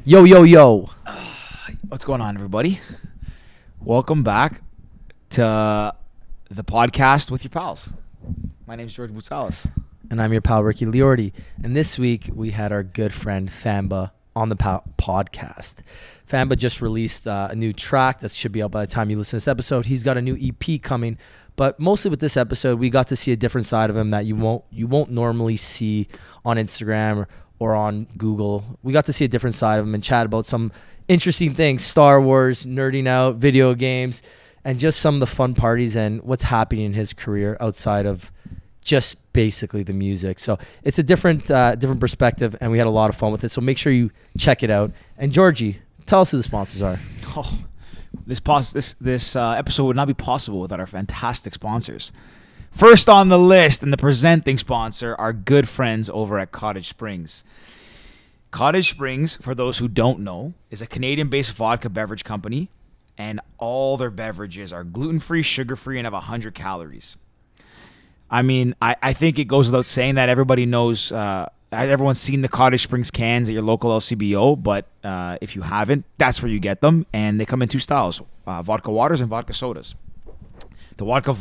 Yo, yo, yo. What's going on, everybody? Welcome back to the podcast with your pals. My name is George Boutsalis. And I'm your pal, Ricky Liordi. And this week, we had our good friend, Famba, on the podcast. Famba just released a new track that should be out by the time you listen to this episode. He's got a new EP coming. But mostly with this episode, we got to see a different side of him that you won't normally see on Instagram or on Google. We got to see a different side of him and chat about some interesting things, Star Wars, nerding out, video games, and just some of the fun parties and what's happening in his career outside of just basically the music. So it's a different perspective, and we had a lot of fun with it. So make sure you check it out. And Georgie, tell us who the sponsors are. Oh, this episode would not be possible without our fantastic sponsors. First on the list and the presenting sponsor, our good friends over at Cottage Springs. Cottage Springs, for those who don't know, is a Canadian-based vodka beverage company, and all their beverages are gluten-free, sugar-free, and have 100 calories. I mean, I think it goes without saying that everybody knows, everyone's seen the Cottage Springs cans at your local LCBO, but if you haven't, that's where you get them, and they come in two styles, vodka waters and vodka sodas. The vodka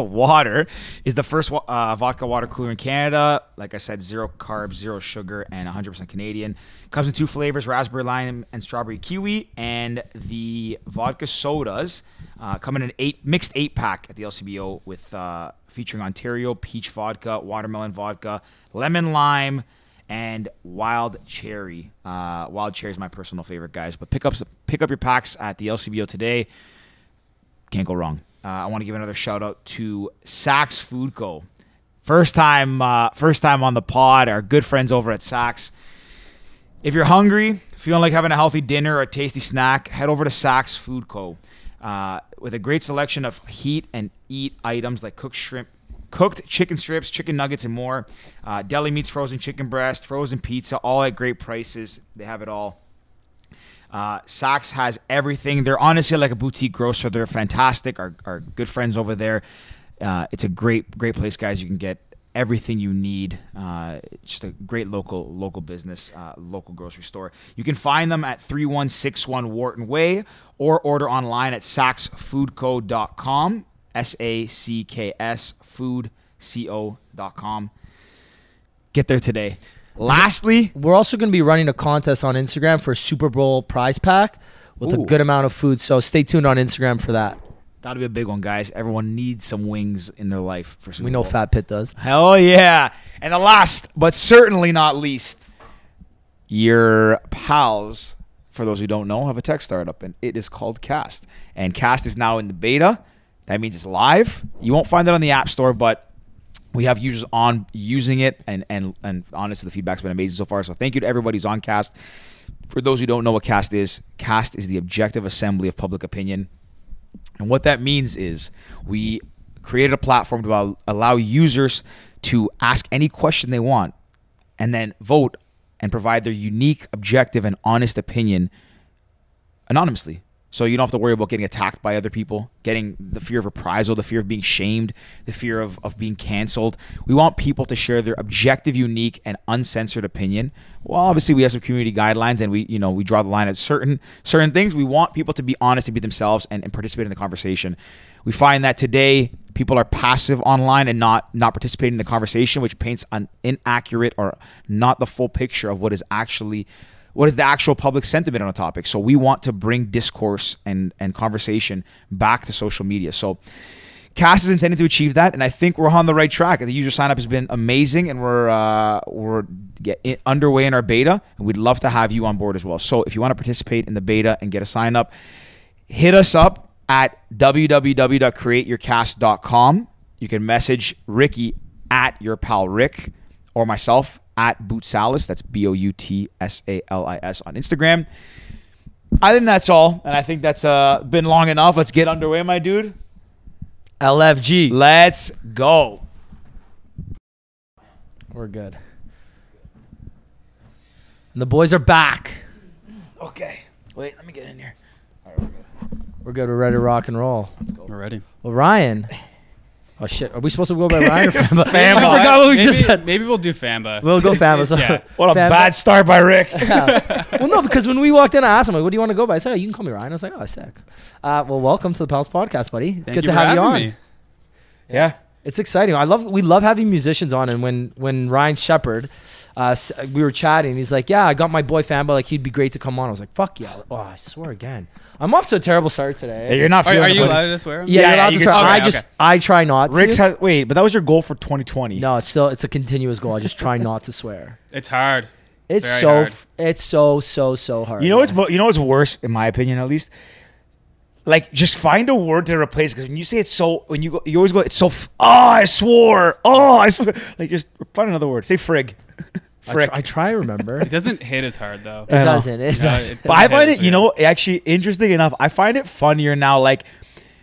water is the first vodka water cooler in Canada. Like I said, 0 carbs, 0 sugar, and 100% Canadian. Comes in 2 flavors, raspberry lime and strawberry kiwi. And the vodka sodas come in an mixed 8-pack at the LCBO with featuring Ontario peach vodka, watermelon vodka, lemon lime, and wild cherry. Wild cherry is my personal favorite, guys. But pick up your packs at the LCBO today. Can't go wrong. I want to give another shout out to Saks Food Co. First time on the pod. Our good friends over at Saks. If you're hungry, feeling like having a healthy dinner or a tasty snack, head over to Saks Food Co. With a great selection of heat and eat items like cooked chicken strips, chicken nuggets, and more. Deli meats, frozen chicken breast, frozen pizza, all at great prices. They have it all. Saks has everything. They're honestly like a boutique grocer. They're fantastic. Our good friends over there. It's a great place, guys. You can get everything you need. It's just a great local business, local grocery store. You can find them at 3161 Wharton Way or order online at saksfoodco.com. SACKS foodco.com. Get there today. Lastly, we're also going to be running a contest on Instagram for a Super Bowl prize pack with a good amount of food. So stay tuned on Instagram for that. That'll be a big one, guys. Everyone needs some wings in their life for Super Bowl. We know Fat Pit does. Hell yeah. And the last, but certainly not least, your pals, for those who don't know, have a tech startup, and it is called Cast. And Cast is now in the beta. That means it's live. You won't find it on the App Store, but we have users on using it, and honestly, the feedback's been amazing so far. So thank you to everybody who's on Cast. For those who don't know what Cast is the objective assembly of public opinion. And what that means is we created a platform to allow users to ask any question they want and then vote and provide their unique, objective, and honest opinion anonymously. So you don't have to worry about getting attacked by other people, getting the fear of reprisal, the fear of being shamed, the fear of being canceled. We want people to share their objective, unique, and uncensored opinion. Well, obviously we have some community guidelines, and we draw the line at certain things. We want people to be honest and be themselves and participate in the conversation. We find that today people are passive online and not participating in the conversation, which paints an inaccurate or not the full picture of what is the actual public sentiment on a topic. So we want to bring discourse and conversation back to social media. So Cast is intended to achieve that, and I think we're on the right track. The user sign-up has been amazing, and we're underway in our beta, and we'd love to have you on board as well. So if you want to participate in the beta and get a sign-up, hit us up at www.createyourcast.com. You can message Ricky at yourpalrick or myself at Boutsalis. That's Boutsalis on Instagram. I think that's all, and I think that's been long enough. Let's get underway, my dude. LFG. Let's go. We're good. And the boys are back. Okay. Wait, let me get in here. All right, we're good. We're good. We're ready to rock and roll. Let's go. We're ready. Well, Ryan. Oh, shit. Are we supposed to go by Ryan or Famba? Famba. I forgot what we just said. Maybe we'll do Famba. We'll go Famba. So yeah. What a bad start by Rick. Yeah. Well, no, because when we walked in, I asked him, like, what do you want to go by? I said, oh, you can call me Ryan. I was like, oh, sick. Well, welcome to the Pals Podcast, buddy. It's Thank good you to for have you having on. me. Yeah. It's exciting. We love having musicians on. And when Ryan Shepard, we were chatting, he's like, yeah, I got my boy Famba, like he'd be great to come on. I was like, fuck yeah. Oh, I swear again. I'm off to a terrible start today. Yeah, you're not feeling Are it, you buddy. allowed to swear? Yeah, you're allowed you to can swear. swear. I try not Rick's to. wait, but that was your goal for 2020. No, it's a continuous goal. I just try not to swear. It's hard. It's Very so hard. it's so hard. You know what's worse, in my opinion, at least. Like, just find a word to replace, because when you say it's so, when you always go, it's so. I swore. Oh, I swore. Like, just find another word. Say frig. Frick. I try to remember. It doesn't hit as hard though. It doesn't. It No, doesn't. But I find hit it, actually interesting enough. I find it funnier now, like,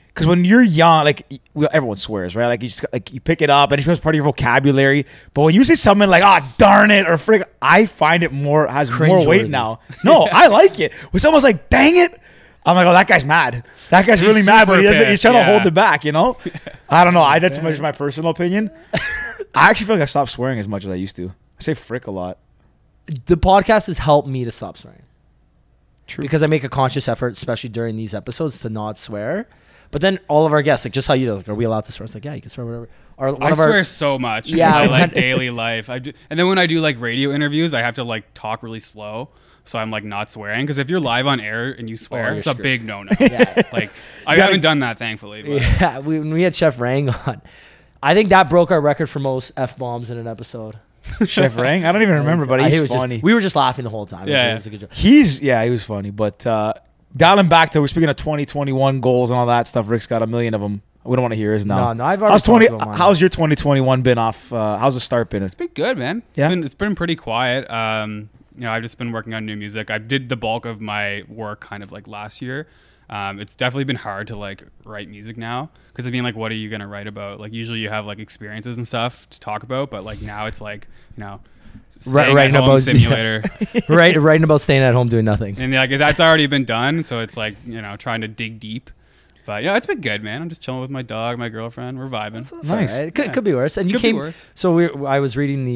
because when you're young, like, everyone swears, right? Like, you pick it up and it becomes part of your vocabulary. But when you say something like, darn it, or frick, I find it has more weight Cringeworthy. now. No, I like it. When someone's like, dang it, I'm like, oh, that guy's mad. That guy's really mad, but super he's trying to pissed, hold yeah. it back, I don't know. That's much my personal opinion. I actually feel like I've stopped swearing as much as I used to. I say frick a lot. The podcast has helped me to stop swearing. True. Because I make a conscious effort, especially during these episodes, to not swear. But then all of our guests, like just how you do, like, are we allowed to swear? It's like, yeah, you can swear whatever. Or one I of our, swear so much. Yeah, in my, I- like daily life. And then when I do like radio interviews, I have to like talk really slow, so I'm like not swearing. Because if you're live on air and you swear, you're it's a screwed. big no-no. Yeah. Like I gotta- haven't done that thankfully. But Yeah, when we had Chef Rang on, I think that broke our record for most F-bombs in an episode. Chef Rang? I don't even remember, but He he's was just- funny. we were just laughing the whole time. Yeah. It was a good joke. He was funny, but dialing back to, we're speaking of 2021 goals and all that stuff. Rick's got a million of them. We don't want to hear his now. No, I've already talked about mine. How's your 2021 been off? How's the start been? it's been good, man. It's been pretty quiet. I've just been working on new music. I did the bulk of my work kind of like last year. It's definitely been hard to like write music now, because I mean, like, what are you gonna write about? Like, usually you have like experiences and stuff to talk about, but like now it's like, staying Writing at home about- simulator. Writing about staying at home doing nothing. And like that's already been done, so it's like trying to dig deep. But yeah, it's been good, man. I'm just chilling with my dog, my girlfriend. We're vibing. That's Nice. all right. It could be worse. And you Could be came. worse. So I was reading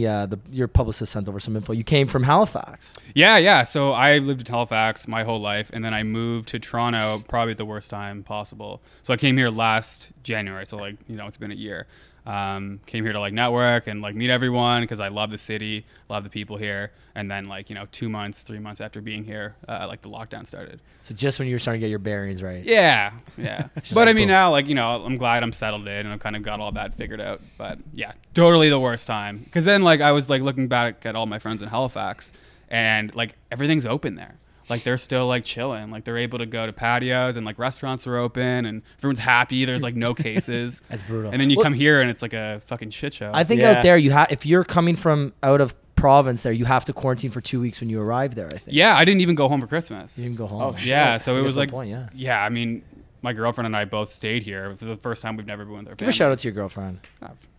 your publicist sent over some info. You came from Halifax. Yeah. So I lived in Halifax my whole life, and then I moved to Toronto probably at the worst time possible. So I came here last January. So like it's been a year. Came here to like network and like meet everyone, because I love the city, love the people here. And then like 3 months after being here, like the lockdown started. So just when you were starting to get your bearings right. Yeah. Just But like, I mean, boom. now like I'm glad I'm settled in and I've kind of got all that figured out. But yeah, totally the worst time, because then like I was like looking back at all my friends in Halifax, and like everything's open there. Like they're still like chilling, like they're able to go to patios, and like restaurants are open and everyone's happy. There's like no cases. That's brutal. And then you Well, come here and it's like a fucking shit show. I think Yeah. out there if you're coming from out of province there, you have to quarantine for 2 weeks when you arrive there. I think. yeah, I didn't even go home for Christmas. You didn't go home. Oh, shit. Yeah, so I it guess was no like point, yeah. yeah. I mean, my girlfriend and I both stayed here for the first time we've never been with our Give a families. shout out to your girlfriend.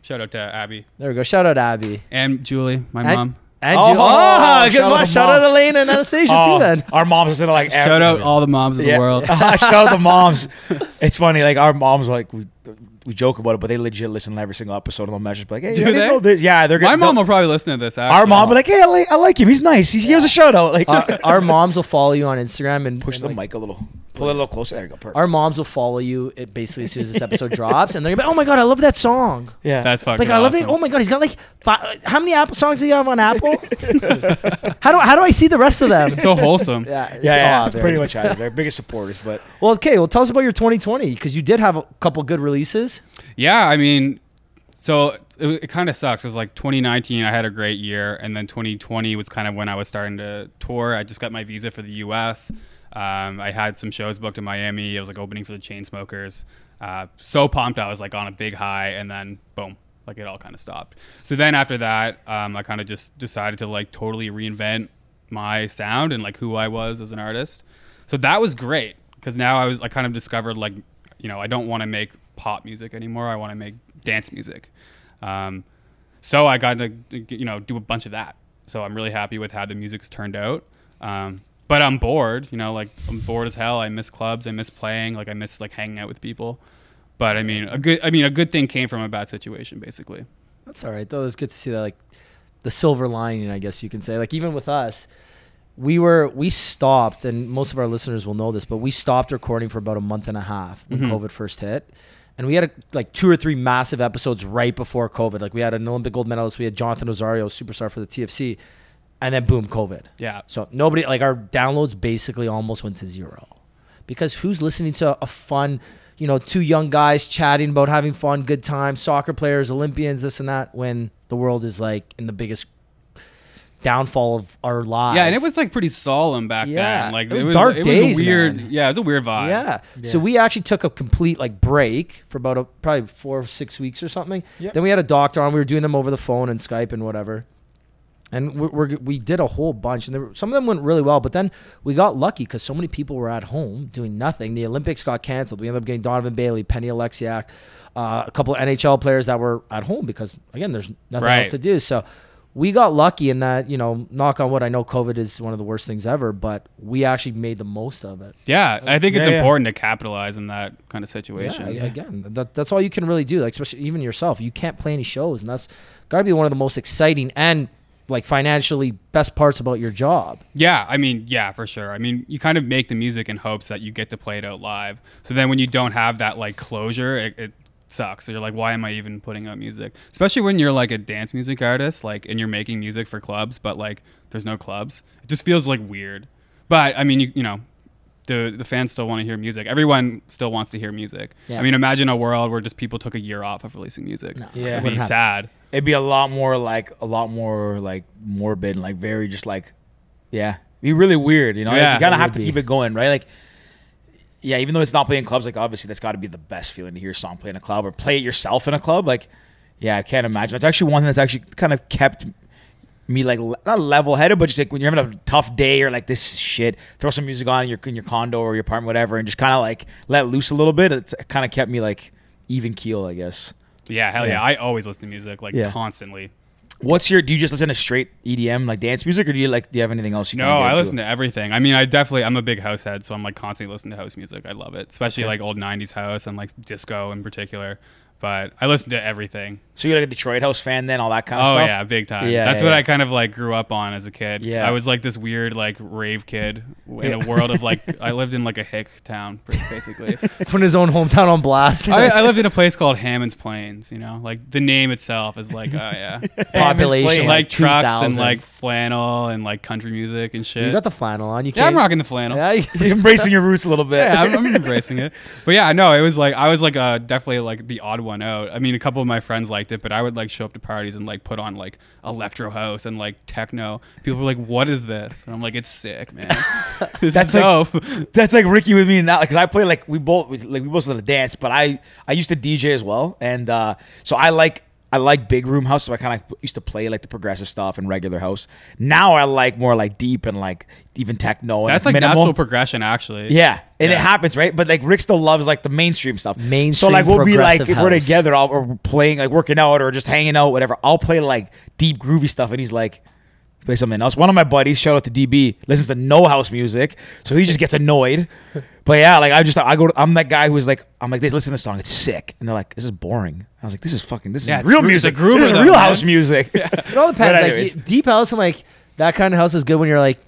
Shout out to Abby There we go. Shout out Abby. and Julie, my And- mom. And Oh, good shout out one. to Shout mom. out Elaine and Anastasia too. Then Our moms is like Shout out all the moms of the world. Shout out the moms. It's funny, like our moms, like we joke about it, but they legit listen to every single episode, and they'll message like, "Hey, Do I didn't they? know this." Yeah, they're My good. mom will probably listen to this. Actually. Our mom be like, "Hey, I like him. He's nice. He gives a shout out." Like, our moms will follow you on Instagram and push and, the like, mic a little, pull it a little closer. There you go. Perfect. Our moms will follow you basically as soon as this episode drops, and they're gonna be, oh my god, I love that song. Yeah, That's fucking Like I love it. awesome. Oh my god, he's got like how many Apple songs do you have on Apple? how do I see the rest of them? It's so wholesome. yeah, yeah. aw, It's very pretty good. much has. They're biggest supporters, but Well, okay. Well, tell us about your 2020 because you did have a couple good releases. Yeah, I mean, so it kind of sucks. It's like 2019, I had a great year, and then 2020 was kind of when I was starting to tour. I just got my visa for the U.S. I had some shows booked in Miami. I was like opening for the Chainsmokers. So pumped, I was like on a big high, and then boom, like it all kind of stopped. So then after that, I kind of just decided to like totally reinvent my sound and like who I was as an artist. So that was great, because now I kind of discovered like, I don't want to make pop music anymore. I want to make dance music. So I got to do a bunch of that. So I'm really happy with how the music's turned out. But I'm bored, like I'm bored as hell. I miss clubs. I miss playing. Like I miss like hanging out with people. But I mean, a good thing came from a bad situation, basically. That's all right though. It's good to see that, like the silver lining, I guess you can say. Like even with us, we stopped, and most of our listeners will know this, but we stopped recording for about a month and a half when COVID first hit. And we had like 2 or 3 massive episodes right before COVID. Like we had an Olympic gold medalist. We had Jonathan Osorio, superstar for the TFC. And then boom, COVID. Yeah. So nobody, like our downloads basically almost went to 0. Because who's listening to a fun, 2 young guys chatting about having fun, good time, soccer players, Olympians, this and that, when the world is like in the biggest downfall of our lives. Yeah, and it was like pretty solemn back then. Like it was dark days, It was a weird, man. Yeah, it was a weird vibe. Yeah. So we actually took a complete like break for about probably 4 or 6 weeks or something. Yep. Then we had a doctor on. We were doing them over the phone and Skype and whatever. And we did a whole bunch, and some of them went really well. But then we got lucky because so many people were at home doing nothing. The Olympics got canceled. We ended up getting Donovan Bailey, Penny Alexiak, a couple of NHL players that were at home because, again, there's nothing else to do. So we got lucky in that, knock on wood, I know COVID is one of the worst things ever, but we actually made the most of it. Yeah, I think it's important to capitalize in that kind of situation. Yeah, again, that's all you can really do. Like, especially even yourself, you can't play any shows, and that's got to be one of the most exciting and like financially best parts about your job. Yeah, I mean, yeah, for sure. I mean, you kind of make the music in hopes that you get to play it out live. So then when you don't have that like closure, it sucks. So you're like, why am I even putting out music? Especially when you're like a dance music artist, like, and you're making music for clubs, but like there's no clubs. It just feels like weird. But I mean, the fans still want to hear music. Everyone still wants to hear music. Yeah. I mean, imagine a world where just people took a year off of releasing music. No, yeah, it'd be sad. It'd be a lot more like morbid and like very just like, it'd be really weird. You kind of have to keep it going, right? Like, yeah, even though it's not playing clubs, like obviously that's got to be the best feeling to hear a song play in a club or play it yourself in a club. Like, yeah, I can't imagine. It's actually one thing that's actually kind of kept me like not level-headed, but just like when you're having a tough day or like this shit, throw some music on in your condo or your apartment, whatever, and just kind of like let loose a little bit. It's kind of kept me like even keel, I guess. Yeah, hell yeah. I always listen to music like constantly. Do you just listen to straight EDM like dance music, or do you have anything else? No, I listen to everything. I mean, I'm a big house head, so I'm like constantly listening to house music. I love it, especially like old 90s house and like disco in particular. But I listen to everything. So you're like a Detroit house fan then, all that kind of stuff? Oh, yeah, big time. Yeah, that's what I kind of like grew up on as a kid. Yeah. I was like this weird like rave kid in a world of like, I lived in like a hick town, basically. Putting his own hometown on blast. I lived in a place called Hammond's Plains, like the name itself is like, oh yeah. Population like trucks and like flannel and like country music and shit. You got the flannel on. Yeah, I'm rocking the flannel. Yeah, you're embracing your roots a little bit. Yeah, I'm embracing it. But yeah, no, it was like, I was like definitely like the odd one out. I mean, a couple of my friends liked it, but I would like show up to parties and like put on like electro house and like techno. People were like, "What is this?" And I'm like, "It's sick, man. This is dope." That's like Ricky with me now, because I play like we both listen to dance, but I used to DJ as well, and so I like big room house, so I kind of used to play like the progressive stuff and regular house. Now I like more like deep and like even techno. That's and like minimal. natural progression, actually. Yeah, and it happens, right? But like Rick still loves like the mainstream stuff. Mainstream, so like we'll be like, if house. we're together, or playing like working out or just hanging out, whatever. I'll play like deep groovy stuff, and he's like, play something else. One of my buddies, shout out to DB, listens to no house music, so he just gets annoyed. But yeah, like I'm that guy who's like, I'm like, they listen to this song, it's sick, and they're like, this is boring. I was like, this is real music. Groover, this is real house music. Yeah. It all depends. Like deep house and like that kind of house is good when you're like,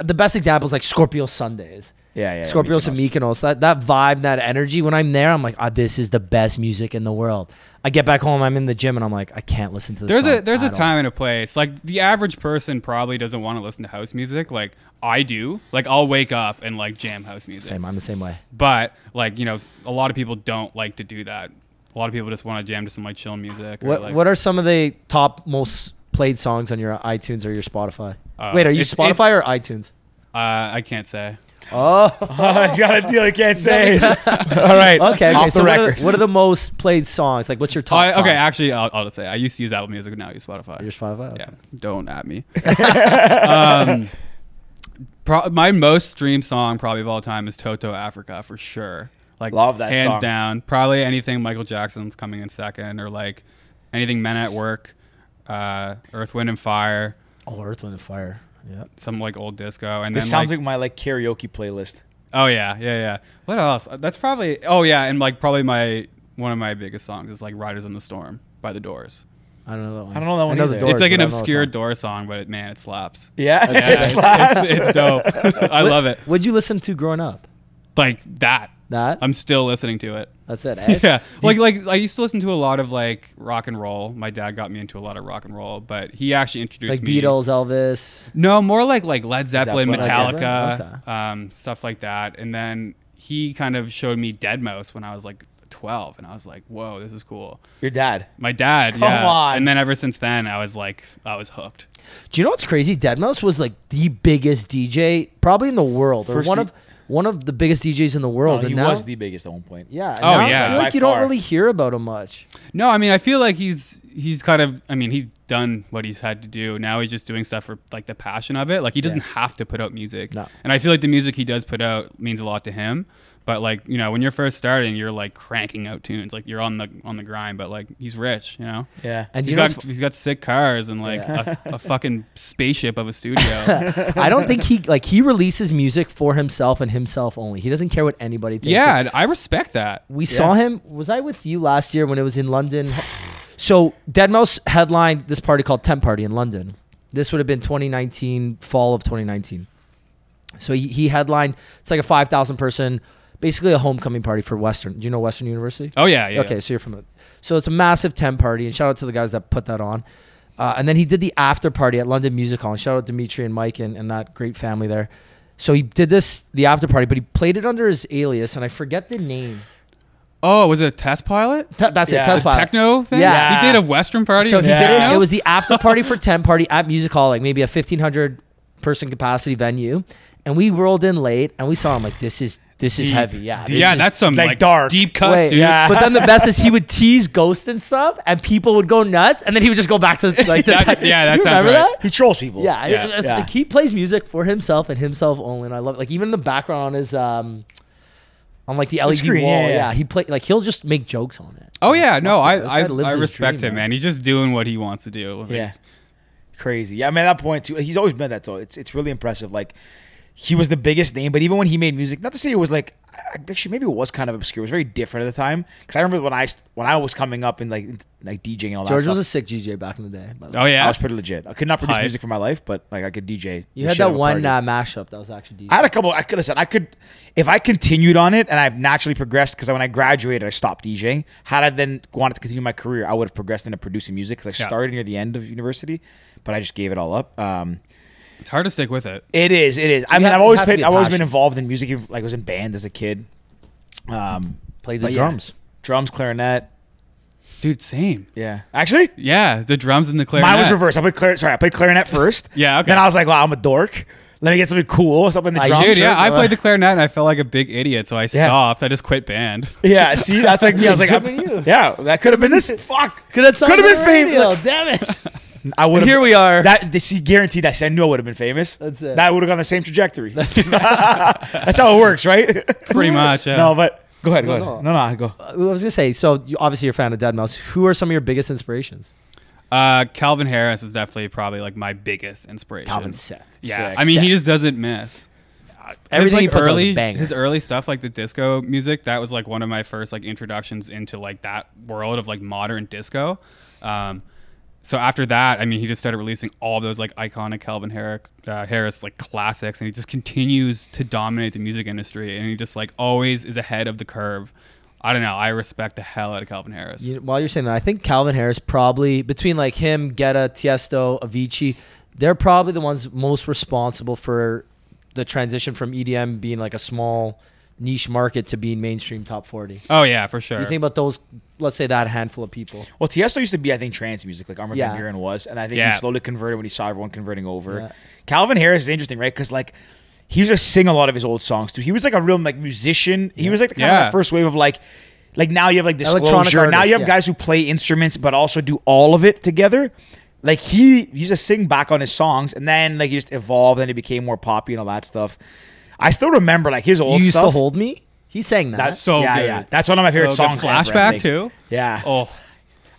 the best example is like Scorpio Sundays. Yeah. Scorpios and Mykonos. That vibe, that energy. When I'm there, I'm like, this is the best music in the world. I get back home, I'm in the gym, and I'm like, I can't listen to this. There's a time and a place. Like the average person probably doesn't want to listen to house music. Like I do. Like I'll wake up and like jam house music. Same. I'm the same way. But like a lot of people don't like to do that. A lot of people just want to jam to some like chill music. What are some of the top most played songs on your iTunes or your Spotify? Wait, are you Spotify or iTunes? I can't say. Oh, you got a deal. You can't say. All right. Okay. Off the record. What are the most played songs? Like, what's your top? Okay, actually, I'll just say I used to use Apple Music, but now I use Spotify. You're Spotify. Okay. Yeah. Don't at me. My most streamed song probably of all time is Toto Africa for sure. Like, love that hands song. down. Probably anything Michael Jackson's coming in second, or like anything Men at Work, Earth, Wind and Fire. Oh, Earth, Wind and Fire. Yeah. Some like old disco, and this then sounds like my like karaoke playlist. Oh yeah. What else? That's probably. Oh yeah, and like probably one of my biggest songs is like "Riders on the Storm" by The Doors. I don't know that one. I don't know that one I know the either. Doors, It's like but an I don't know the obscure song. Doors song, but man, it slaps. Yeah, Yeah, it's dope. I love it. What'd you listen to growing up? Like that. That? I'm still listening to it. That's it. Eh? Yeah, like I used to listen to a lot of like rock and roll. My dad got me into a lot of rock and roll, but he actually introduced Like me. Beatles, Elvis. No, more like Led Zeppelin, Zeppelin. Metallica, stuff like that. And then he kind of showed me Deadmau5 when I was like 12, and I was like, "Whoa, this is cool." Your dad. My dad, Come yeah. on. And then ever since then, I was hooked. Do you know what's crazy? Deadmau5 was like the biggest DJ probably in the world, or one of the biggest DJs in the world. He and now, was the biggest at one point. yeah. and Oh, now yeah. I feel like By you don't far. really hear about him much. No, I mean, I feel like he's kind of, I mean, he's done what he's had to do. Now he's just doing stuff for like the passion of it. Like he doesn't have to put out music. No. And I feel like the music he does put out means a lot to him. But like, you know, when you're first starting, you're like cranking out tunes, like you're on the grind. But like, he's rich, you know. Yeah. And He's you know, got sick cars and like a fucking spaceship of a studio. I don't think he releases music for himself and himself only. He doesn't care what anybody thinks. Yeah, and I respect that. We saw him. Was I with you last year when it was in London? So Deadmau5 headlined this party called Tent Party in London. This would have been 2019, fall of 2019. So he headlined. It's like a 5,000 person, basically a homecoming party for Western. Do you know Western University? Oh yeah, yeah. Okay, so you're from it. So it's a massive tent party, and shout out to the guys that put that on. And then he did the after party at London Music Hall. And shout out Dimitri and Mike and that great family there. So he did the after party, but he played it under his alias, and I forget the name. Oh, was it a Test Pilot? That's Yeah. it, Test The Pilot. techno thing? Yeah. He did a Western party. So with he did techno? it. It was the after party for Tent Party at Music Hall, like maybe a 1,500 person capacity venue. And we rolled in late, and we saw him like, this is heavy. Yeah, this Yeah, is- that's some like like dark. deep cuts, Wait, dude. yeah. But then the best is he would tease Ghost and stuff, and people would go nuts, and then he would just go back to like the That- yeah, that Do you sounds remember right. that? He trolls people. Yeah, it's Yeah. like he plays music for himself and himself only, and I love it. Like even in the background on his on like the LED screen, wall, yeah. he play like he'll just make jokes on it. Oh yeah, no, Fuck yeah, this guy I lives his respect dream, him, man. man. He's just doing what he wants to do. Like, Yeah. Crazy. Yeah, I mean, at that point, too, he's always been that, though. It's really impressive. Like, he was the biggest name, but even when he made music, not to say it was like, actually, maybe it was kind of obscure. It was very different at the time. Because I remember when I was coming up and like DJing and all that George stuff. was a sick DJ back in the day. By the way. Oh I yeah. was pretty legit. I could not produce Hype. music for my life, but like I could DJ. You the had shit out that of a one party. mashup that was actually DJ. I had a couple. I could have said I could if I continued on it and I've naturally progressed because when I graduated I stopped DJing. Had I then wanted to continue my career, I would have progressed into producing music because I Yeah. started near the end of university, but I just gave it all up. It's hard to stick with it. It is. I mean, have- I've it always has to played. be a I've always been passion. involved in music. Like I was in band as a kid. Played the But yeah. drums. Drums, clarinet. Dude, same. Yeah, actually, Yeah, the drums and the clarinet. mine was reversed. I played clarinet first. Yeah, okay. Then I was like, wow, I'm a dork. Let me get something cool, something in the I drums. Dude, yeah, I Sure. played the clarinet and I felt like a big idiot, so I stopped. I just quit band. Yeah, see, that's like me. I was like, Could have been you. yeah, that could have been this. Fuck, Could have been famous. Damn it! I would. Here we are. That see, guaranteed. I knew I would have been famous. That's it. That would have gone the same trajectory. That's how it works, right? Pretty much, yeah. No, but go ahead. No, Go ahead. No, go. I was gonna say. So obviously you're a fan of Deadmau5. Who are some of your biggest inspirations? Calvin Harris is definitely probably like my biggest inspiration. sick. Yeah, Sick. I mean, Sick. he just doesn't miss. Everything he His, like, puts out is a early, banger. his early stuff, like the disco music, that was like one of my first like introductions into like that world of like modern disco. So after that, I mean, he just started releasing all those like iconic Calvin Harris like classics, and he just continues to dominate the music industry, and he just like always is ahead of the curve. I don't know. I respect the hell out of Calvin Harris. While you're saying that, I think Calvin Harris probably between like him, Guetta, Tiesto, Avicii, they're probably the ones most responsible for the transition from EDM being like a small niche market to being mainstream top 40. Oh yeah, for sure. You think about those, let's say that handful of people. Well, Tiesto used to be, I think, trance music, like Armin Yeah. van Buuren was, and I think Yeah. he slowly converted when he saw everyone converting over. Yeah. Calvin Harris is interesting, right? Because like he used to sing a lot of his old songs too. He was like a real like musician. He was like the kind of Yeah. the first wave of like now you have like Electronic Disclosure. Now artists, you have yeah. guys who play instruments but also do all of it together. Like he used to sing back on his songs, and then like he just evolved and he became more poppy and all that stuff. I still remember like his old You used stuff. to hold me. He sang that. That's So yeah, good. yeah. That's one of my favorite So good. songs. ever, I Flashback think. too. Yeah. Oh,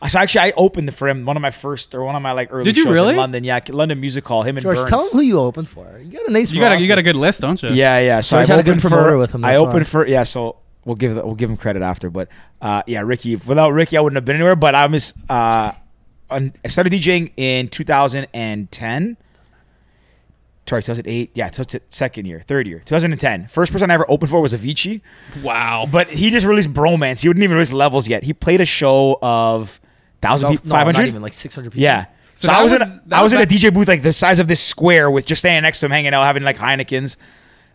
So actually, I opened for him. One of my first, or one of my like early Did you shows really? in London. Yeah, London Music Hall. Him and George, Burns. tell him who you opened for. You got a nice. you got roster. a good list, don't you? Yeah, yeah. So George I had a good opened promoter for. with him, I that's opened why. for. Yeah. So we'll give him credit after. But yeah, Ricky. Without Ricky, I wouldn't have been anywhere. But I I started DJing in 2010. Sorry, 2008. Yeah, second year, third year, 2010. First person I ever opened for was Avicii. Wow. But he just released Bromance. He wouldn't even release Levels yet. He played a show of 1,000 people, 500? Not even, like 600 people. Yeah. So I was in a DJ booth like the size of this square with just standing next to him, hanging out, having like Heinekens.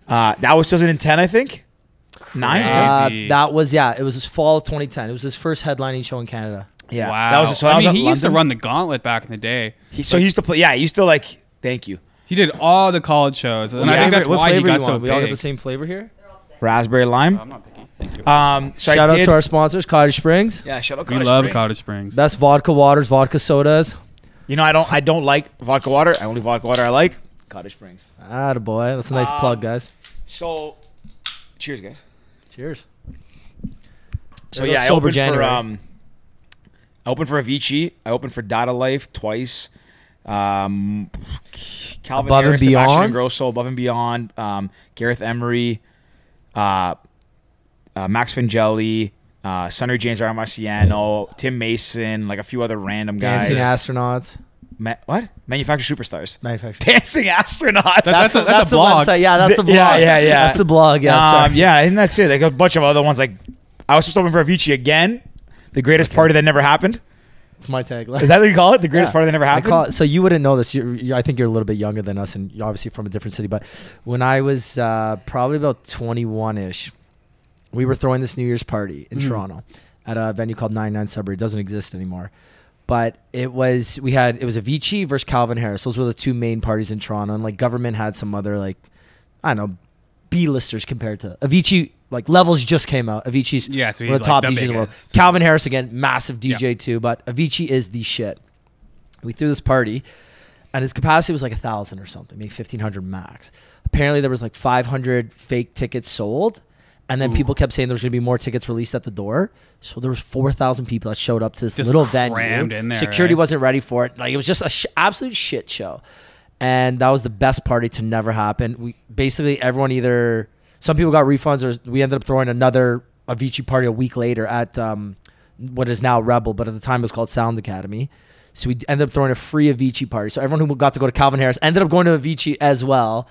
That was 2010, I think. 9, 10? That was, it was his fall of 2010. It was his first headlining show in Canada. Yeah. Wow. That was, so I mean, he used to run the gauntlet back in the day. He used to play. Yeah, he used to like. Thank you. He did all the college shows, and I think that's why he got so big. We all get the same flavor here. Raspberry lime. I'm not picky. Thank you. So shout out to our sponsors, Cottage Springs. Yeah, shout out. We love Cottage Springs. Best vodka waters, vodka sodas. You know, I don't like vodka water. Only vodka water I like. Cottage Springs. Attaboy. That's a nice plug, guys. So, cheers, guys. Cheers. So yeah, I opened for Avicii. I opened for Data Life twice. Calvin Above Harris, and Beyond. Sebastian Ingrosso, Above and Beyond. Gareth Emery, Max Vangelli, Sunny James Marciano, Tim Mason, like a few other random guys. Dancing astronauts. What? Manufactured Superstars. Manufactured. Dancing astronauts. That's a the blog. website. Yeah, that's the blog. Yeah. That's the blog. Yeah. Sorry. Yeah, and that's it. Like a bunch of other ones. Like I was supposed to open for Avicii again. The greatest party that never happened. It's my tagline. Is that what you call it? The greatest party that never happened? So you wouldn't know this. I think you're a little bit younger than us, and you're obviously from a different city. But when I was probably about 21-ish, we were throwing this New Year's party in Toronto at a venue called 99 Sudbury. It doesn't exist anymore. But it was Avicii versus Calvin Harris. Those were the two main parties in Toronto. And like Government had some other like, I don't know, B-listers compared to Avicii. Like Levels just came out. Avicii's So one he's of the top like DJs in the world. biggest. Calvin Harris again, massive DJ too. But Avicii is the shit. We threw this party, and his capacity was like 1,000 or something, maybe 1,500 max. Apparently there was like 500 fake tickets sold. And then people kept saying there was going to be more tickets released at the door. So there was 4,000 people that showed up to this Just little crammed venue. in there, Security right? wasn't ready for it. Like it was just a absolute shit show. And that was the best party to never happen. We basically everyone either some people got refunds or we ended up throwing another Avicii party a week later at what is now Rebel, but at the time it was called Sound Academy. So we ended up throwing a free Avicii party. So everyone who got to go to Calvin Harris ended up going to Avicii as well.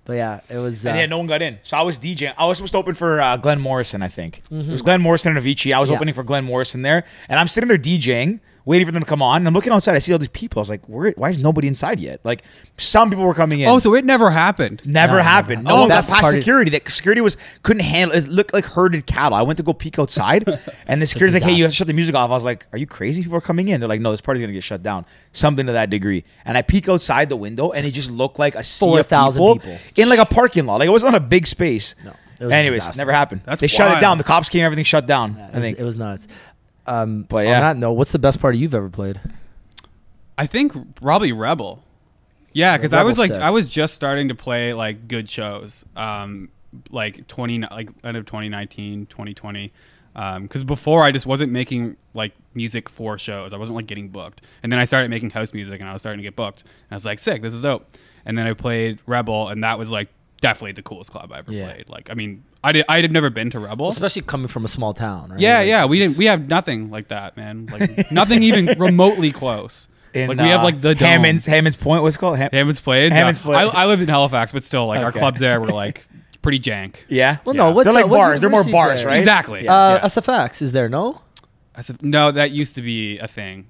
But yeah, it was. And yeah, no one got in. So I was DJing. I was supposed to open for Glenn Morrison, I think. It was Glenn Morrison and Avicii. I was opening for Glenn Morrison there. And I'm sitting there DJing, waiting for them to come on. And I'm looking outside. I see all these people. I was like, why is nobody inside yet? Like, some people were coming in. Oh, so it never happened. Never happened. No Oh, one got that's past party- security. That security couldn't handle it. Looked like herded cattle. I went to go peek outside, and the security's like, "Hey, you have to shut the music off." I was like, "Are you crazy? People are coming in." They're like, "No, this party's gonna get shut down." Something to that degree. And I peek outside the window, and it just looked like a sea of 4,000 people in like a parking lot. Like it wasn't a big space. No. It was Anyways, disaster. never happened. That's They shut it wild. down. The cops came. Everything shut down. I think. It was nuts. But On yeah. that note, what's the best party you've ever played? I think probably Rebel. Yeah, because I Rebel's was like, sick. I was just starting to play like good shows, like end of 2019, 2020. Because before I just wasn't making like music for shows. I wasn't like getting booked. And then I started making house music, and I was starting to get booked. And I was like, sick, this is dope. And then I played Rebel, and that was like definitely the coolest club I ever played. Like, I mean, I had never been to Rebel. Especially coming from a small town, right? Yeah, Like, yeah. We have nothing like that, man. Like nothing even remotely close. In, Like we have like the dome. Hammond's Point. What's it called? Hammond's Place. Hammond's Place. I lived in Halifax, but still, like our Okay. clubs there were like pretty jank. Yeah. Well, Yeah. no. What, They're like what bars. They're more university's bars, there? right? Exactly. Yeah. SFX is there? No. I said, no, that used to be a thing.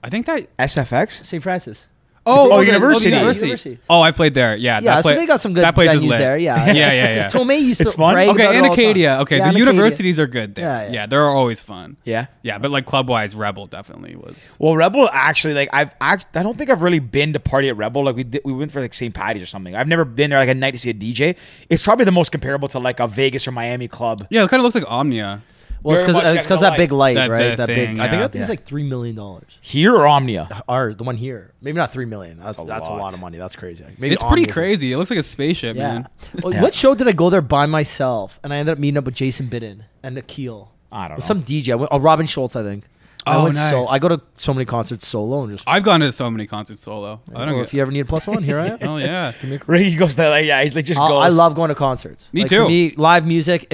I think that. SFX. St. Francis. Oh, the university. University. Oh, I played there. Yeah. Yeah, that so they got some good that place is venues lit. there. Yeah, yeah, yeah. Tomei used to It's fun. brag Okay, about it and all the time. Acadia. Okay, Yeah, the and Acadia. universities are good there. Yeah, yeah. Yeah, they're always fun. Yeah. Yeah, but like club wise, Rebel definitely was. Well, Rebel actually, like I don't think I've really been to party at Rebel. Like we went for like St. Patty's or something. I've never been there like a night to see a DJ. It's probably the most comparable to like a Vegas or Miami club. Yeah, it kind of looks like Omnia. Well, Very much, it's because no that big light, That- right? that That thing, big. I think yeah. that thing's like $3 million. Here or Omnia? Ours, the one here, maybe not 3 million. That's a lot. lot of money. That's crazy. Maybe It's pretty Omni's is- crazy. It looks like a spaceship, Yeah. man. Well, Yeah. What show did I go there by myself? And I ended up meeting up with Jason Bidden and Nikhil. I don't know. Some DJ. Robin Schultz, I think. I Oh, went nice. I go to so many concerts solo and just. I've gone to so many concerts solo. I don't Or get. if you ever need a plus one, here I am. Oh yeah. He goes there, like, yeah, he's like just goes. I love going to concerts. Me Like, too. For me, live music.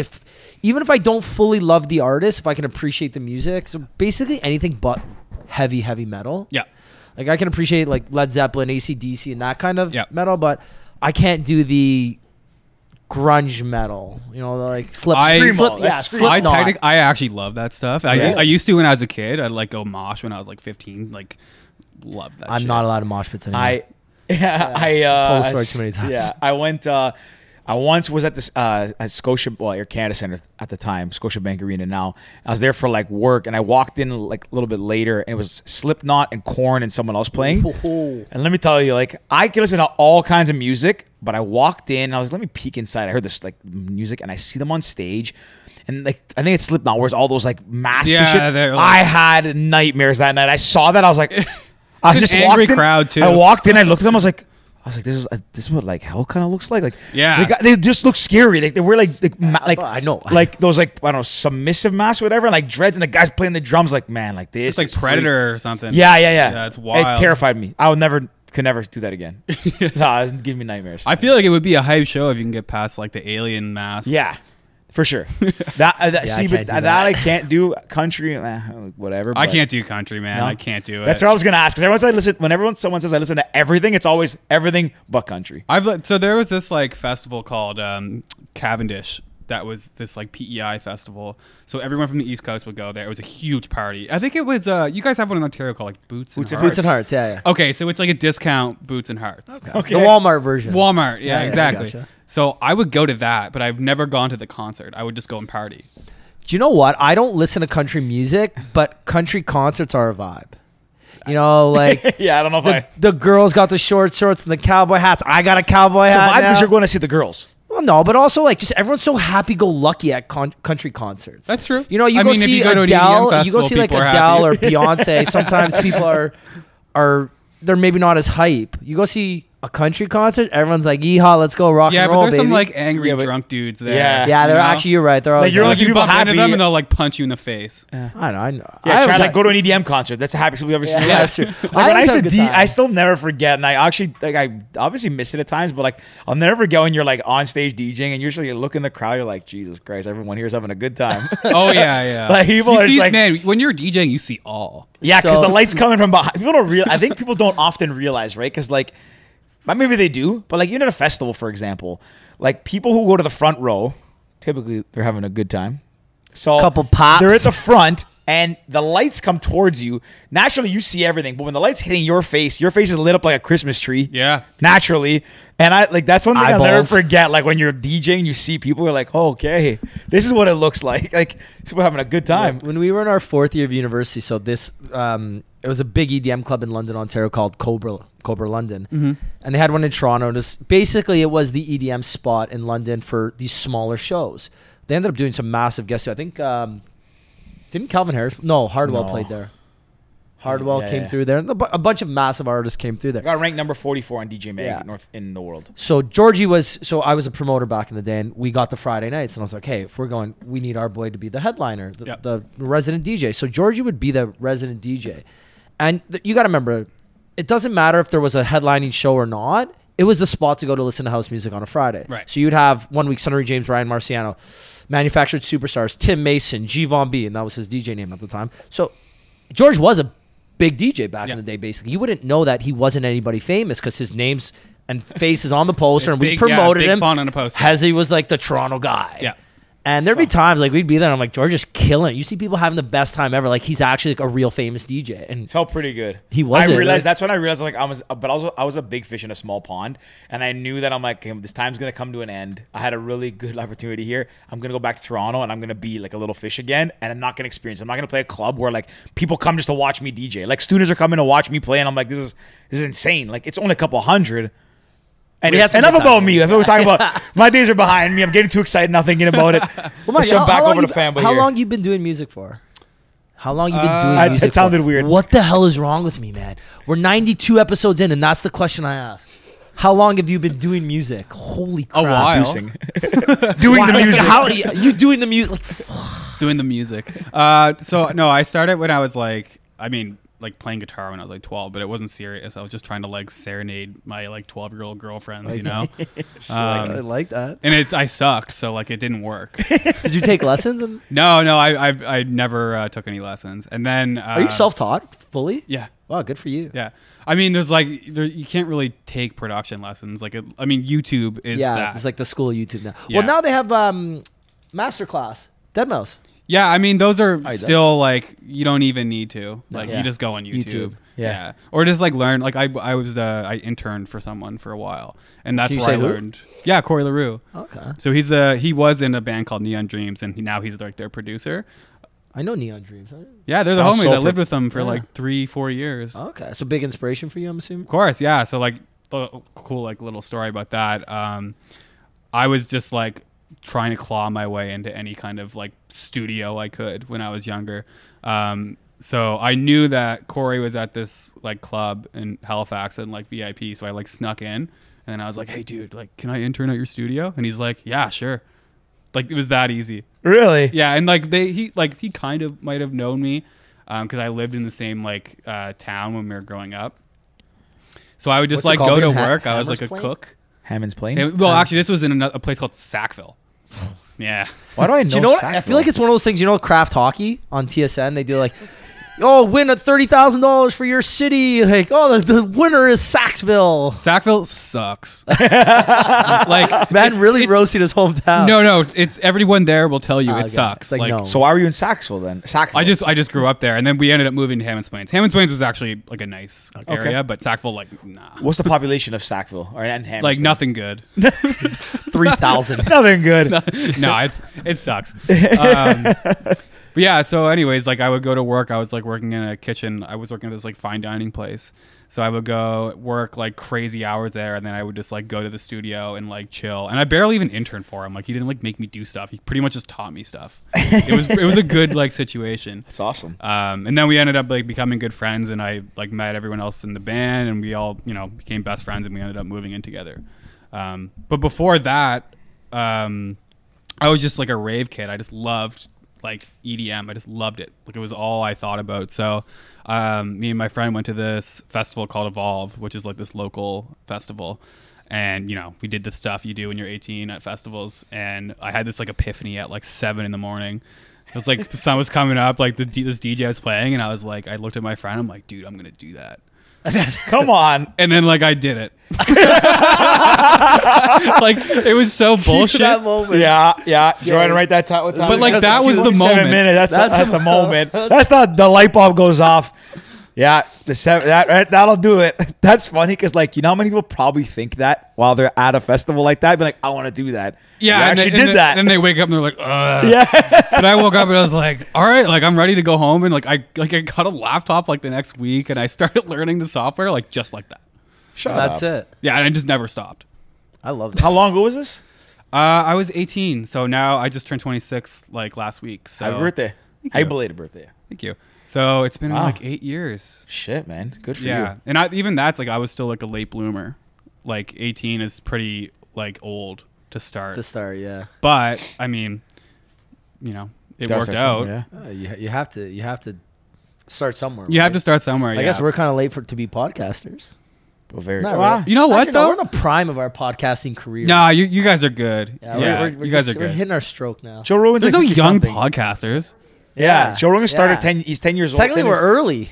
Even if I don't fully love the artist, if I can appreciate the music, so basically anything but heavy metal. Yeah. Like I can appreciate like Led Zeppelin, AC/DC, and that kind of Yep. metal, but I can't do the grunge metal. You know, like Screamo. yeah, That's Slipknot. I actually love that stuff. I used to when I was a kid. I'd like go mosh when I was like 15. Like, love that. I'm shit. not allowed to mosh pits anymore. I told the story too many times. Yeah, I went. I once was at this at Scotia, Air Canada Center at the time, Scotiabank Arena. Now I was there for like work, and I walked in like a little bit later, and it was Slipknot and Korn and someone else playing. And let me tell you, like I can listen to all kinds of music, but I walked in, and I was let me peek inside. I heard this like music, and I see them on stage. And like I think it's Slipknot, where's all those like masks and shit. they're like- I had nightmares that night. I saw that, I was like, I It's just an angry walked in, crowd, too. I walked in, I looked at them, I was like, this is what like hell kind of looks like. Like Yeah. they just look scary. Like they wear like I know. like those like I don't know submissive masks or whatever, and like dreads, and the guys playing the drums. Like man, like this It's like is Predator or something. Yeah. Yeah, it's wild. It terrified me. I could never do that again. No, it was giving me nightmares. I feel like it would be a hype show if you can get past like the alien masks. Yeah, for sure. That see, I can't but do that I can't do. Country, whatever. I but- can't do country, man. No? I can't do it. That's what I was gonna ask. Because someone says I listen to everything, it's always everything but country. So there was this like festival called Cavendish. That was this like PEI festival. So everyone from the East Coast would go there. It was a huge party. I think it was. You guys have one in Ontario called like Boots and Hearts. Boots and Hearts, yeah. Okay, so it's like a discount Boots and Hearts. Okay. The Walmart version. Walmart, yeah, Yeah, exactly. gotcha. So I would go to that, but I've never gone to the concert. I would just go and party. Do you know what? I don't listen to country music, but country concerts are a vibe. You know, like Yeah, I don't know if the girls got the short shorts and the cowboy hats. I got a cowboy So hat vibe because now. you're going to see the girls. Well, no, but also like just everyone's so happy-go-lucky at country concerts. That's true. You know, you I go mean, if see you go to an Adele, EDM you go see like festival, people are Adele or happy. Beyonce. Sometimes people are they're maybe not as hype. You go see a country concert, everyone's like, "Yeehaw, let's go rock Yeah, and but roll, there's some baby." like angry Yeah, but- drunk dudes there. Yeah. yeah, they're you know? actually you're right. They're always you're Like only you people bump into happy- them and they'll like punch you in the face. I know. Yeah, I try was like go to an EDM concert. That's the happiest we've ever seen. Yeah, that's true. Like, when I always used have to a good time. I still never forget, and I actually like I obviously miss it at times, but like I'll never forget when you're like on stage DJing, and usually you look in the crowd, you're like, Jesus Christ, everyone here is having a good time. Oh yeah, yeah. Like, people You are just see- like- man, when you're DJing, you see all. Yeah, because So- the light's coming from behind. People don't I think people don't often realize, right? Because like, maybe they do, but like even at a festival, for example, like people who go to the front row, typically they're having a good time. So Couple pops. they're at the front, and the lights come towards you. Naturally, you see everything, but when the light's hitting your face is lit up like a Christmas tree. Yeah. Naturally. And I like that's one thing I'll never Eyeballs. forget. Like when you're DJing, you see people, you're like, oh, okay, this is what it looks like. Like we're having a good time. When we were in our 4th year of university, so this it was a big EDM club in London, Ontario called Cobra London, and they had one in Toronto. Basically, it was the EDM spot in London for these smaller shows. They ended up doing some massive guests. I think didn't Calvin Harris? No, Hardwell No. played there. Hardwell Yeah, came yeah. through there. A bunch of massive artists came through there. Got ranked number 44 on DJ Mag Yeah. North in the world. So I was a promoter back in the day, and we got the Friday nights, and I was like, hey, if we're going, we need our boy to be the headliner, Yep. the resident DJ. So Georgie would be the resident DJ. And you got to remember, it doesn't matter if there was a headlining show or not. It was the spot to go to listen to house music on a Friday. Right. So you'd have 1 week Sonny James, Ryan Marciano, Manufactured Superstars, Tim Mason, G Von B, and that was his DJ name at the time. So George was a big DJ back Yeah. in the day, basically. You wouldn't know that he wasn't anybody famous because his name's and face is on the poster, It's and we big, yeah, promoted big him. font on a poster. Hezzy was like the Toronto guy. Yeah. And there'd be times like we'd be there, and I'm like, George is killing it. You see people having the best time ever. Like he's actually like a real famous DJ. And Felt pretty good. He wasn't, I realized right? that's when I realized like I was a big fish in a small pond, and I knew that I'm like, okay, this time's gonna come to an end. I had a really good opportunity here. I'm gonna go back to Toronto, and I'm gonna be like a little fish again, and I'm not gonna experience. I'm not gonna play a club where like people come just to watch me DJ. Like students are coming to watch me play, and I'm like, this is insane. Like it's only a couple hundred. And We had some enough good about times. me. I feel we're talking about my days are behind me. I'm getting too excited now thinking about it. Well, Let's Mike, jump back long over to you- Famba How here. long you been doing music for? How long you been doing I- music it sounded for? weird. What the hell is wrong with me, man? We're 92 episodes in, and that's the question I ask. How long have you been doing music? Holy crap. while. Producing. Doing the music. How you doing the music? Like, Doing the music. So no, I started when I was like playing guitar when I was like 12, but it wasn't serious. I was just trying to like serenade my like 12-year-old girlfriends, you know. I like that. And I sucked, so like it didn't work. Did you take lessons? And No, I never took any lessons. And then are you self-taught fully? Yeah. Wow, good for you. Yeah. I mean, you can't really take production lessons. YouTube is that. It's like the school of YouTube now. Yeah. Well, now they have masterclass, Deadmau's. Yeah, I mean, those are he still like you don't even need to. No. Like Yeah. you just go on YouTube. Yeah. Or just like learn. Like I interned for someone for a while, and that's Can you where I say who? learned. Yeah, Corey LaRue. Okay. So he was in a band called Neon Dreams, and now he's like their producer. I know Neon Dreams. Right? Yeah, they're Sounds the homies. so I lived with them for Yeah. like 3-4 years. Okay. So big inspiration for you, I'm assuming. Of course, yeah. So like cool like little story about that. I was just like trying to claw my way into any kind of like studio I could when I was younger. So I knew that Corey was at this like club in Halifax and like VIP. So I like snuck in, and then I was like, "Hey, dude, like, can I intern at your studio?" And he's like, "Yeah, sure." Like it was that easy. Really? Yeah, and like he kind of might have known me because I lived in the same like town when we were growing up. So I would just What's it like called go to again? work. I was like a Hammer's Plain? cook. Hammond's Plain? Well, actually, this was in a place called Sackville. Yeah. Why do I know Do you know what? I feel like it's one of those things. You know, craft hockey on TSN. They do like, oh, win a $30,000 for your city. Like, oh, the winner is Sackville. Sackville sucks. Like, Man, really it's, roasting his hometown. No, it's everyone there will tell you Okay. it sucks. It's like, no. So why were you in Sackville then? Sackville. I just grew up there, and then we ended up moving to Hammond Plains. Hammond Plains was actually like a nice area, but Sackville, like, nah. What's the population of Sackville? Or and Hammond? Like nothing good. 3,000. Nothing good. No, it sucks. But yeah, so anyways, like I would go to work. I was like working in a kitchen. I was working at this like fine dining place. So I would go work like crazy hours there, and then I would just like go to the studio and like chill. And I barely even interned for him. Like he didn't like make me do stuff. He pretty much just taught me stuff. It was a good like situation. That's awesome. And then we ended up like becoming good friends, and I like met everyone else in the band, and we all became best friends, and we ended up moving in together. But before that, I was just like a rave kid. I just loved like EDM. I just loved it. Like it was all I thought about. So me and my friend went to this festival called Evolve, which is like this local festival. And, we did the stuff you do when you're 18 at festivals. And I had this like epiphany at like 7 in the morning. It was like the sun was coming up, like this DJ was playing. And I was like, I looked at my friend. I'm like, dude, I'm going to do that. Come on. And then like I did it. Like it was so bullshit. That moment. Yeah. Do you want to write that time? But like that was the 7 moment. minutes. That's the moment. That's the light bulb goes off. Yeah, that'll do it. That's funny because like how many people probably think that while they're at a festival like that, be like, I want to do that. Yeah, I actually did that. And then they wake up and they're like, ugh. Yeah. But I woke up and I was like, all right, like I'm ready to go home. And like I got a laptop like the next week, and I started learning the software like just like that. That's it. Yeah, and I just never stopped. I love that. How long ago was this? I was 18, so now I just turned 26 like last week. So Happy birthday. Thank Happy you. belated birthday. Thank you. So it's been Wow. like 8 years. Shit, man. Good for Yeah, you. and even that's like I was still like a late bloomer. Like 18 is pretty like old to start. To start, yeah. But I mean, it Gotta worked start out. somewhere, yeah. You have to start somewhere. You have right? to start somewhere. I guess we're kind of late to be podcasters. Well, very Not well, really. You know what, Actually, no, though? we're in the prime of our podcasting career. Nah, you guys are good. Yeah, we're you guys are we're good. hitting our stroke now. Joe Rogan's There's like no 50 young something. podcasters. Yeah. Joe Rogan started Yeah. he's 10 years old. Technically, then we're he's- early.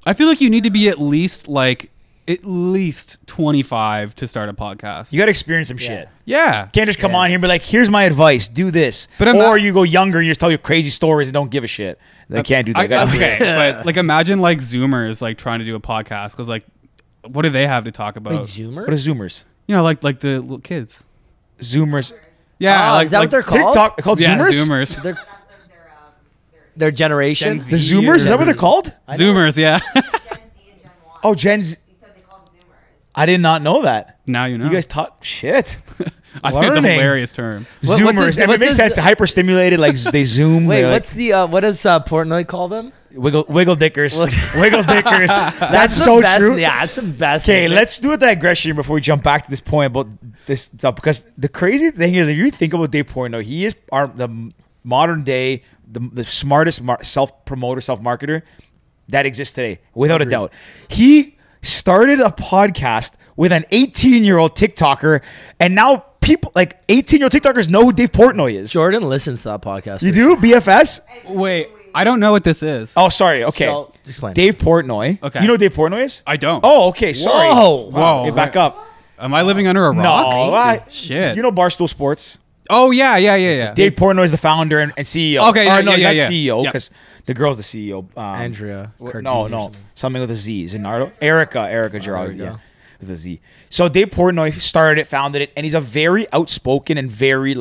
I feel like you need to be at least 25 to start a podcast. You got to experience some Yeah. shit. Yeah. You can't just come Yeah. on here and be like, here's my advice, do this. But I'm or not- you go younger and you just tell your crazy stories and don't give a shit. They can't do that. Okay, but like imagine like Zoomers like trying to do a podcast because like what do they have to talk about? Wait, Zoomer? What are Zoomers? Like the little kids. Zoomers. Yeah, Oh, like, is that what they're called? TikTok called yeah, Zoomers? Zoomers. Their, their generation. Gen The Z Zoomers? Is that what they're or- called? I know. Zoomers, yeah. Gen Z and Gen Y. Oh, Gen Z. He said they call them Zoomers. I did not know that. Now you know. You guys taught shit. I think it's a learning. hilarious term. What Zoomers. does- And what it makes does sense. Hyper stimulated, like they zoom. Wait, they're like, what's the what does Portnoy call them? wiggle dickers? Wiggle dickers. That's the so best, true. Yeah, that's the best. Okay, name. let's do a digression before we jump back to this point about this stuff. Because the crazy thing is, if you think about Dave Portnoy, he is the modern day, the smartest self-promoter, self-marketer that exists today, without a Agreed. doubt. He started a podcast with an 18-year-old TikToker, and now people, like 18-year-old TikTokers know who Dave Portnoy is. Jordan listens to that podcast. You do? BFS? Wait. I don't know what this is. Oh, sorry. Okay. So, explain. Dave Portnoy. Okay. You know who Dave Portnoy is? I don't. Oh, okay. Sorry. Whoa. Whoa. Hey, back up. Am I living under a rock? No. Shit. You know Barstool Sports? Oh, yeah. Dave Portnoy is the founder and CEO. Okay, Or, yeah, no, yeah, he's yeah, not yeah. CEO Yep. because the girl's the CEO. Andrea. No, Cardini or no. something. Something with a Z. Is it Nardo? Erica There Girardi. we Yeah. go. With a Z. So Dave Portnoy started it, founded it, and he's a very outspoken and very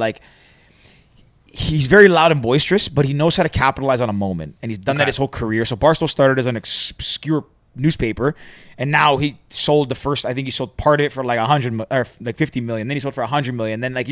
he's very loud and boisterous, but he knows how to capitalize on a moment, and he's done that his whole career. So Barstool started as an obscure newspaper, and now he sold the first. I think he sold part of it for like 100 or like 50 million. Then he sold for 100 million. Then he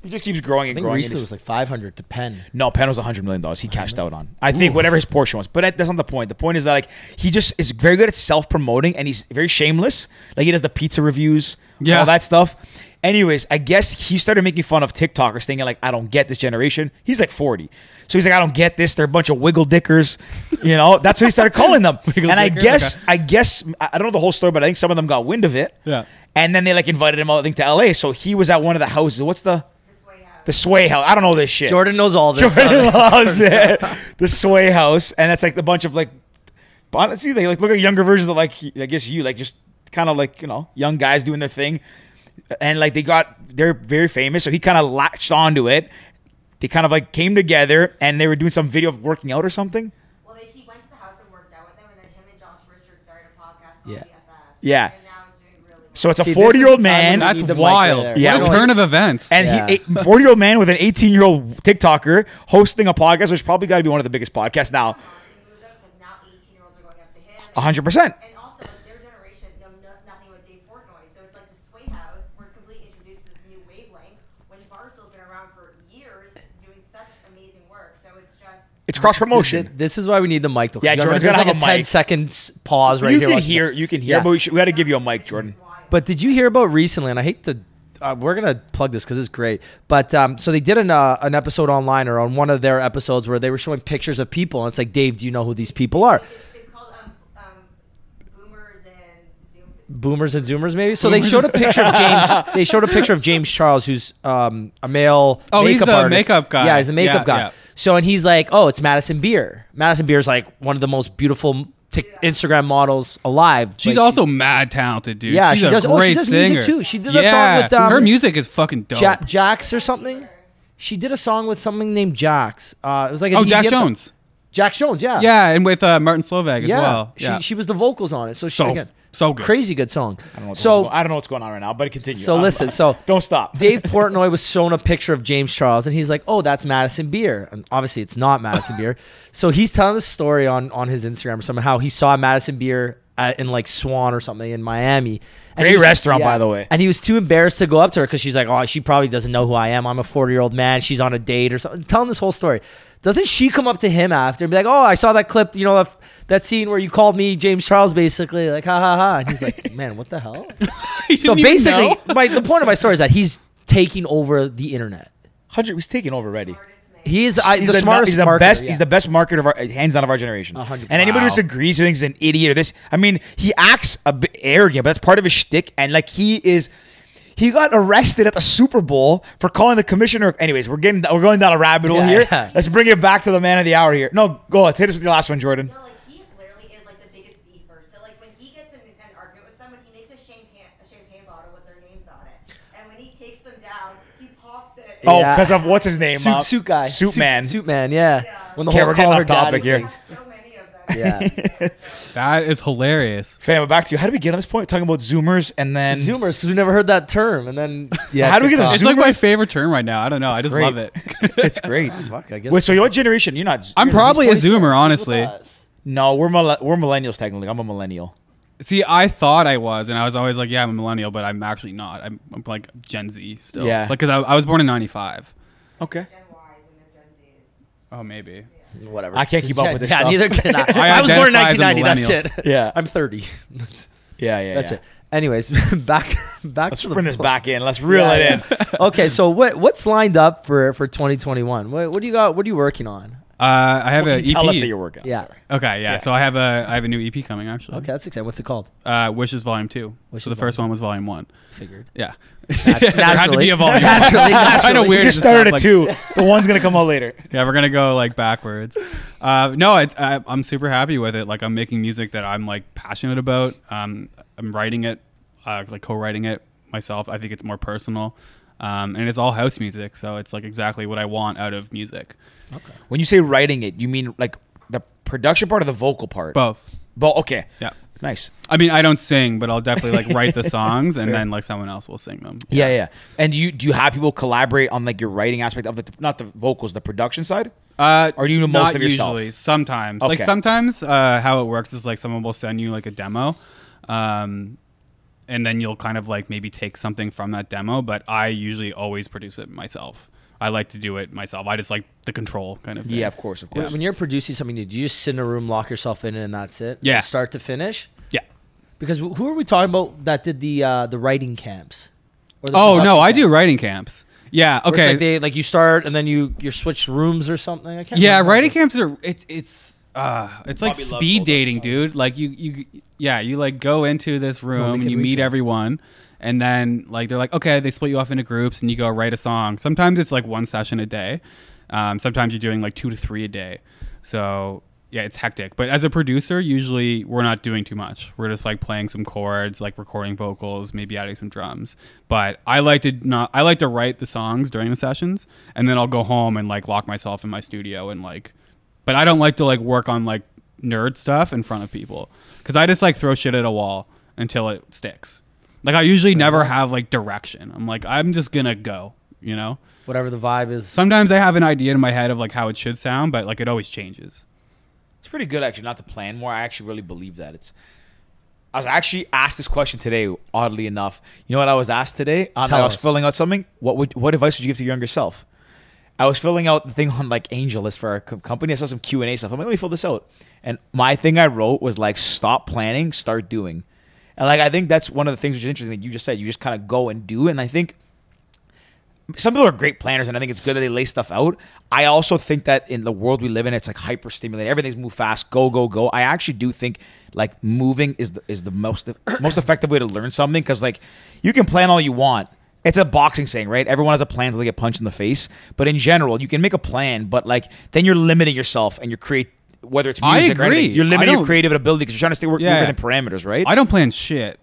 just keeps growing I and think growing. recently it was like 500 to Penn. No, Penn was $100 million. He cashed out on. I think whatever his portion was, but that's not the point. The point is that he just is very good at self promoting, and he's very shameless. Like he does the pizza reviews, all that stuff. Anyways, I guess he started making fun of TikTokers, thinking like, I don't get this generation. He's like 40. So he's like, I don't get this. They're a bunch of wiggle dickers. That's what he started calling them. And I guess, I don't know the whole story, but I think some of them got wind of it. Yeah. And then they invited him out, I think, to LA. So he was at one of the houses. What's the Sway House. Sway House? I don't know this shit. Jordan knows all this Jordan stuff. loves it. The Sway House. And that's like a bunch of honestly, they look like younger versions of I guess you, just kind of young guys doing their thing. And they're very famous, so he kind of latched onto it. They kind of came together, and they were doing some video of working out or something. Well, he went to the house and worked out with them, and then him and Josh Richards started a podcast called Yeah. BFFs. Yeah. And now it's doing really well. So it's See, a this is 40-year-old the time man, when That's need the mic wild. right there. Yeah, What a turn of events. and Yeah. he 40-year-old man with an 18-year-old TikToker hosting a podcast, which probably got to be one of the biggest podcasts now. They moved up because now 18-year-olds are going up to him. 100%. And also, their generation know nothing about Dave Portnoy. So it's like the Sway House. We're completely introduced to this new wavelength when Barstool's been around for years doing such amazing work. So it's just... It's cross-promotion. This is why we need the mic. Though. Yeah, Jordan's there's gotta like have a a 10 mic. seconds pause right You here. can like- hear, Yeah. but we got to give you a mic, Jordan. But did you hear about recently? And I hate to, we're gonna plug this because it's great. But so they did an episode online or on one of their episodes where they were showing pictures of people, and it's like, Dave, do you know who these people are? It's called Boomers and Zoom. Boomers and Zoomers, maybe. So they showed a picture of James. They showed a picture of James Charles, who's a male. Oh, he's makeup the artist. makeup guy. Yeah, he's the makeup Yeah, guy. yeah. So and he's like, oh, it's Madison Beer. Madison Beer's like one of the most beautiful Instagram models alive. She's Like, also mad talented, dude. Yeah, she's she a does- great oh, she does music singer too. She did a song with, her music is fucking dope. Jax or something. She did a song with something named Jax. It was like an Jax EDM song. Jones. Jax Jones, yeah. Yeah, and with Martin Slovak as well. Yeah, She was the vocals on it. So she, So- again, so good. crazy good song. I don't know what's going on right now, but continue. So listen, so don't stop. Dave Portnoy was shown a picture of James Charles, and he's like, "Oh, that's Madison Beer," and obviously it's not Madison Beer. So he's telling the story on his Instagram or something how he saw Madison Beer in like Swan or something in Miami. And Great he was- restaurant, by the way. And he was too embarrassed to go up to her because she's like, "Oh, she probably doesn't know who I am. I'm a 40-year-old man. She's on a date or something." Telling this whole story. Doesn't she come up to him after and be like, "Oh, I saw that clip, that scene where you called me James Charles, basically, like, ha ha ha." And he's like, "Man, what the hell?" So basically, the point of my story is that he's taking over the internet. He's taking over already. He is the He's smartest He's the marketer, best. yeah. He's the best marketer of hands down of our generation. 100%. And anybody who disagrees, who thinks he's an idiot or this, I mean, he acts a bit arrogant, but that's part of his shtick. And he got arrested at the Super Bowl for calling the commissioner. Anyways, we're going down a rabbit hole here. Yeah. Let's bring it back to the man of the hour here. No, go ahead. Hit us with your last one, Jordan. No, he literally is the biggest beefer. So when he gets in an argument with someone, he makes a champagne bottle with their names on it. And when he takes them down, he pops it. Oh, Yeah. because of what's his name? Suit guy. Suit man. Suit man, yeah. Yeah. When the Okay, whole we're getting call off her daddy topic here. thing. So many of them. Yeah. That is hilarious. Fam, back to you. How did we get on this point? Talking about Zoomers and then Zoomers, because we never heard that term. And then, yeah. How do we get the TikTok. It's like my Zoomers? favorite term right now. I don't know. I just great. love it. It's great. Fuck, I guess. Wait, so what generation? You're not. I'm you're probably a 27. Zoomer, honestly. No, we're millennials technically. I'm a millennial. See, I thought I was, and I was always like, yeah, I'm a millennial, but I'm actually not. I'm like Gen Z still. Yeah. Because I was born in 95. Okay. Gen Ys and then Gen Zs. Oh, maybe. Whatever. I can't keep up with this Yeah, stuff. neither can I. I I was born in identify as a 1990. That's millennial. it. Yeah. I'm 30. Yeah. That's it. Anyways, back Let's to the bring this point. back in. Let's reel Yeah, it in. yeah. Okay, so what's lined up for 2021? What do you got? What are you working on? I have Well, an can you tell us that EP. you're working on? Yeah. Sorry. Okay, yeah. So I have a new EP coming actually. Okay, that's exciting. What's it called? Wishes Volume 2. Wishes So the first Volume one was Volume 1. Figured. Yeah. Naturally. There had to be a Volume 1. Naturally. Kind of We weird. just to stop, started at like- 2. The one's gonna come out later. Yeah, we're gonna go like backwards. No, I'm super happy with it. Like I'm making music that I'm like passionate about. I'm writing it, like co-writing it myself. I think it's more personal, and it's all house music, so it's like exactly what I want out of music. Okay. When you say writing it, you mean like the production part or the vocal part? Both. Okay. Yeah. Nice. I mean, I don't sing, but I'll definitely like write the songs, and then like someone else will sing them. Yeah. And do you have people collaborate on like your writing aspect of not the vocals, the production side? Or do you do most Not of yourself? usually. Sometimes, Okay. like sometimes, how it works is like someone will send you like a demo, and then you'll kind of like maybe take something from that demo. But I usually always produce it myself. I like to do it myself. I just like the control kind of thing. Yeah, of course. When you're producing something new, do you just sit in a room, lock yourself in, and that's it? Yeah. From start to finish? Yeah. Because who are we talking about that did the writing camps? Or the Oh no, production I do camps? writing camps. Yeah. Where Okay. It's like you start and then you switch rooms or something. I can't. Yeah, remember. writing camps are it's like Bobby speed Love dating, told us. dude. Like you like go into this room and you Lincoln meet Weekends. everyone, and then like they're like, okay, they split you off into groups and you go write a song. Sometimes it's like one session a day. Sometimes you're doing like 2 to 3 a day. So yeah, it's hectic. But as a producer, usually we're not doing too much. We're just like playing some chords, like recording vocals, maybe adding some drums. But I like to write the songs during the sessions, and then I'll go home and like lock myself in my studio and like. But I don't like to like work on like nerd stuff in front of people, because I just like throw shit at a wall until it sticks. Like I usually never have like direction. I'm like, I'm just gonna go, you know? Whatever the vibe is. Sometimes I have an idea in my head of like how it should sound, but like it always changes. It's pretty good actually not to plan more. I actually really believe that. I was actually asked this question today, oddly enough. You know what I was asked today? I was us. filling out something. What advice would you give to your younger self? I was filling out the thing on like AngelList for our company. I saw some Q&A stuff. I'm like, let me fill this out. And my thing I wrote was like, stop planning, start doing. And like I think that's one of the things which is interesting that you just said. You just kind of go and do. And I think some people are great planners, and I think it's good that they lay stuff out. I also think that in the world we live in, it's like hyper stimulating. Everything's move fast, go, go, go. I actually do think like moving is the most effective way to learn something, because like you can plan all you want. It's a boxing saying, right? Everyone has a plan until they get punched in the face. But in general, you can make a plan, but like then you're limiting yourself and you're whether it's I music or agree. anything, you're limiting I your don't- creative ability because you're trying to stay Yeah. within parameters, right? I don't plan shit.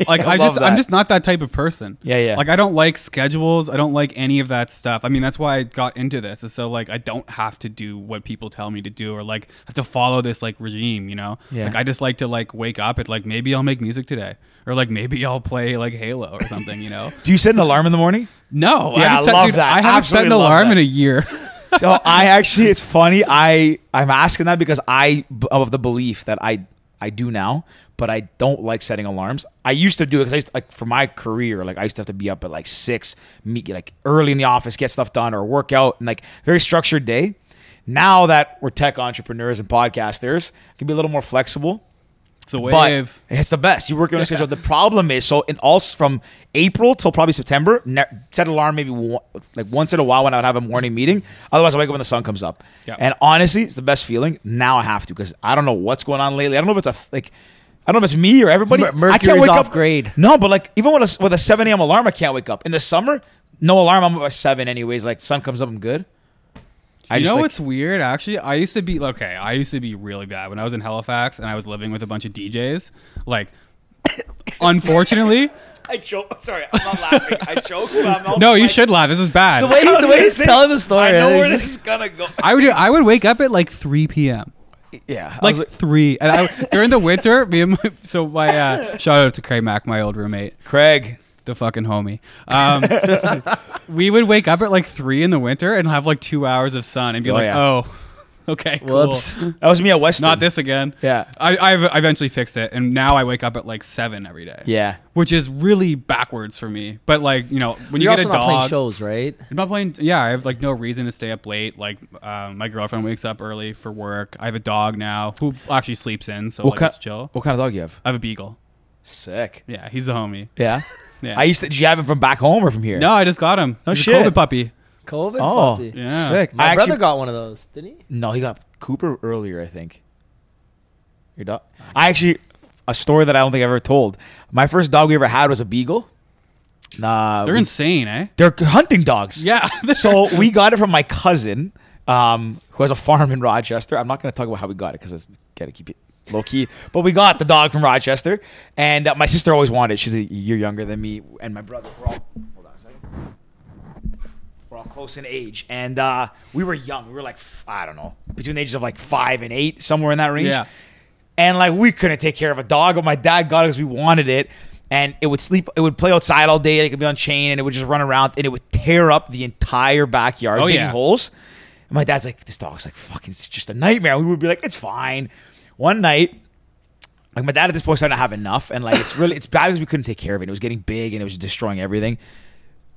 Like I love I'm that. just not that type of person. Yeah. Like I don't like schedules. I don't like any of that stuff. I mean, that's why I got into this. Is so like I don't have to do what people tell me to do, or like have to follow this like regime, you know? Yeah. Like I just like to like wake up at like maybe I'll make music today, or like maybe I'll play like Halo or something, you know? Do you set an alarm in the morning? No, Yeah, haven't I set- love that. I haven't set an Absolutely love alarm that. in a year. So I actually, it's funny. I'm asking that because I'm of the belief that I do now, but I don't like setting alarms. I used to do it because I used to, like for my career, like I used to have to be up at like 6, meet like early in the office, get stuff done, or work out, and like very structured day. Now that we're tech entrepreneurs and podcasters, it can be a little more flexible. It's a But wave. it's the best. You work on a schedule. The problem is, so in all from April till probably September, set an alarm maybe like once in a while when I would have a morning meeting. Otherwise, I wake up when the sun comes up. Yep. And honestly, it's the best feeling. Now I have to, because I don't know what's going on lately. I don't know if it's I don't know if it's me or everybody. I can't Mercury's wake off up. grade. No, but like even with a 7 a.m. alarm, I can't wake up. In the summer, no alarm. I'm up by 7 anyways. Like sun comes up, I'm good. You know what's weird? Actually, I used to be really bad when I was in Halifax and I was living with a bunch of DJs. Like, unfortunately, I joke. Sorry, I'm not laughing. I joke. But I'm also no, you like, should laugh. This is bad. The way he's telling the story. I know where it's this is gonna go. I would wake up at like 3 p.m. Yeah, Like 3, and during the winter, my shout out to Kyra Mastro, my old roommate, Craig. the fucking homie. We would wake up at like 3 in the winter and have like 2 hours of sun and be Oh, yeah. okay, cool. Whoops. That was me at Weston. Not this again. Yeah. I eventually fixed it, and now I wake up at like 7 every day. Yeah. Which is really backwards for me. But like, you know, when You're you get also a not playing dog, shows, right? I'm not playing. Yeah, I have like no reason to stay up late. Like, my girlfriend wakes up early for work. I have a dog now who actually sleeps in, so like it's chill. What kind of dog you have? I have a beagle. Sick. Yeah, he's a homie. Yeah. Yeah. Did you have him from back home or from here? No, I just got him. No He's shit. a COVID puppy. COVID Oh, puppy. Yeah. sick. My I brother actually, got one of those, didn't he? no, he got Cooper earlier, I think. Your dog? I actually, a story that I don't think I've ever told. My first dog we ever had was a beagle. They're insane, eh? They're hunting dogs. Yeah. So we got it from my cousin, who has a farm in Rochester. I'm not going to talk about how we got it because I got to keep it low key. But we got the dog from Rochester, and my sister always wanted it. She's a year younger than me, and my brother. We're all, hold on a second. We're all close in age, and we were young. We were like, I don't know, between the ages of like 5 and 8, somewhere in that range. Yeah. And like we couldn't take care of a dog, but my dad got it because we wanted it. And it would sleep. It would play outside all day. It could be on chain, and it would just run around, and it would tear up the entire backyard, digging holes. And my dad's like, "This dog's like fucking. It's just a nightmare." We would be like, "It's fine." One night, like my dad at this point started to have enough, and like it's bad because we couldn't take care of it. It was getting big, and it was destroying everything.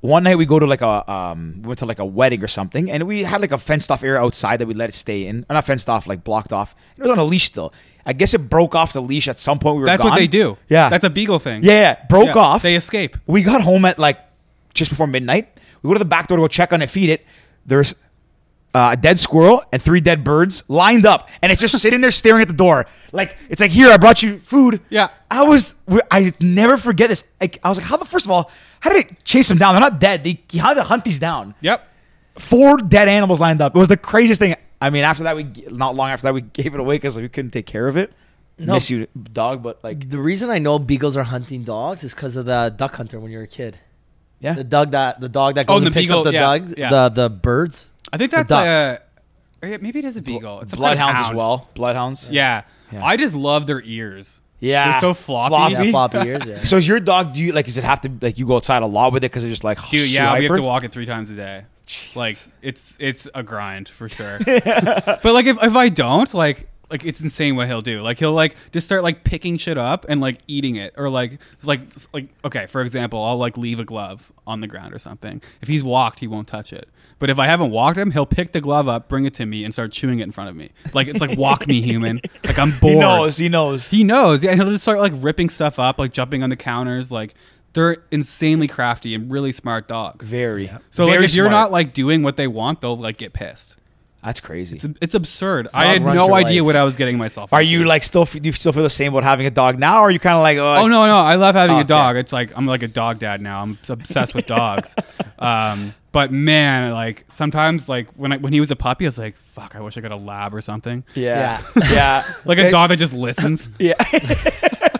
One night we go to like we went to like a wedding or something, and we had like a fenced off area outside that we let it stay in. Or not fenced off, like blocked off. It was on a leash still. I guess it broke off the leash at some point. We were That's gone. what they do. Yeah. That's a beagle thing. Yeah, broke off. They escape. We got home at like just before midnight. We go to the back door to go check on it, feed it. There's a dead squirrel and 3 dead birds lined up, and it's just sitting there staring at the door. Like it's like, here, I brought you food. Yeah. I never forget this. Like, I was like, first of all, how did it chase them down? They're not dead. How did they hunt these down? Yep. 4 dead animals lined up. It was the craziest thing. I mean, after that, not long after that, we gave it away because we couldn't take care of it. No. Miss you, dog, but like The reason I know beagles are hunting dogs is because of the duck hunter when you were a kid. yeah. The dog that goes the and picks beagle, up the yeah, dogs, yeah. the birds. I think The that's ducks. maybe it is a beagle. It's some kind of Bloodhounds as hound. well. Bloodhounds. Yeah. Yeah. I just love their ears. Yeah. They're so floppy. Yeah, floppy ears. Yeah. So is your dog? Do you like? Does it have to like you go outside a lot with it because it's just like Dude, yeah, we have hyper? to walk it 3 times a day. Like it's a grind for sure. But like if I don't, like it's insane what he'll do. Like he'll like just start like picking shit up and like eating it, or like okay, for example, I'll like leave a glove on the ground or something. If he's walked, he won't touch it. But if I haven't walked him, he'll pick the glove up, bring it to me, and start chewing it in front of me. Like it's like walk me, human. Like I'm bored. He knows. He knows. Yeah, he'll just start like ripping stuff up, like jumping on the counters. Like they're insanely crafty and really smart dogs. Very. So like very if you're smart. not like doing what they want, they'll like get pissed. That's crazy. It's absurd. I dog had runs no your idea life. what I was getting myself Are into. you like do you still feel the same about having a dog now, or are you kind of like Oh no, I love having Oh, a dog. okay. It's like I'm like a dog dad now. I'm obsessed with dogs. But man, like sometimes like when he was a puppy, I was like, fuck, I wish I got a lab or something. Yeah. Yeah. Like a dog that just listens. Yeah.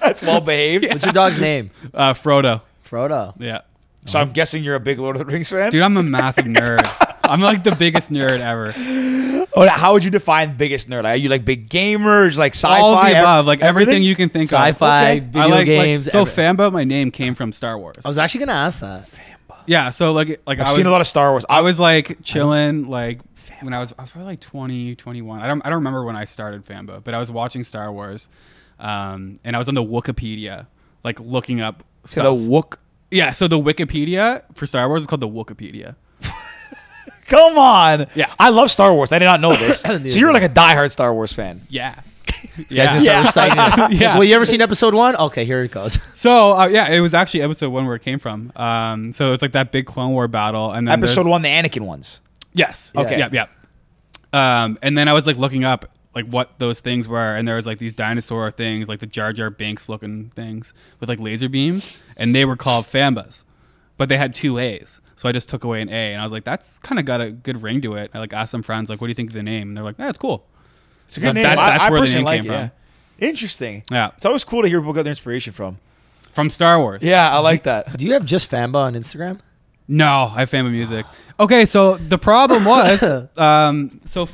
That's well behaved. What's your dog's name? Frodo. Frodo. Yeah. So I'm guessing you're a big Lord of the Rings fan. Dude, I'm a massive nerd. I'm like the biggest nerd ever. Oh, how would you define biggest nerd? Are you like big gamers, like sci-fi? All of the above, like everything you can think Sci-fi, of. video I like games. so everything. Famba, my name came from Star Wars. I was actually gonna ask that. Yeah, so like I've seen a lot of Star Wars. I was like chilling like when I was probably like 20, 21. I don't remember when I started Famba, but I was watching Star Wars, and I was on the Wikipedia, like looking up So the stuff. Wook. Yeah, so the Wikipedia for Star Wars is called the Wikipedia. Come on. Yeah. I love Star Wars. I did not know this. So Neither you're did like a diehard Star Wars fan. Yeah. You guys just start reciting it. Yeah. Well, you ever seen episode 1? Okay, here it goes. So yeah, it was actually episode 1 where it came from. So it's like that big Clone War battle, and then Episode there's- 1, the Anakin ones. Yes. Okay. Yeah. And then I was like looking up like what those things were, and there was like these dinosaur things, like the Jar Jar Binks looking things with like laser beams, and they were called Fambas, but they had 2 A's. So I just took away an A, and I was like, that's kind of got a good ring to it. I like asked some friends, like, what do you think of the name? And they're like, yeah, it's cool. It's a So good name. that's I where the personally name like came it. from. Yeah. Interesting. Yeah. It's always cool to hear people get their inspiration from. From Star Wars. Yeah, I like that. Do you have just Famba on Instagram? No, I have Famba music. Okay, so the problem was, Jordan. so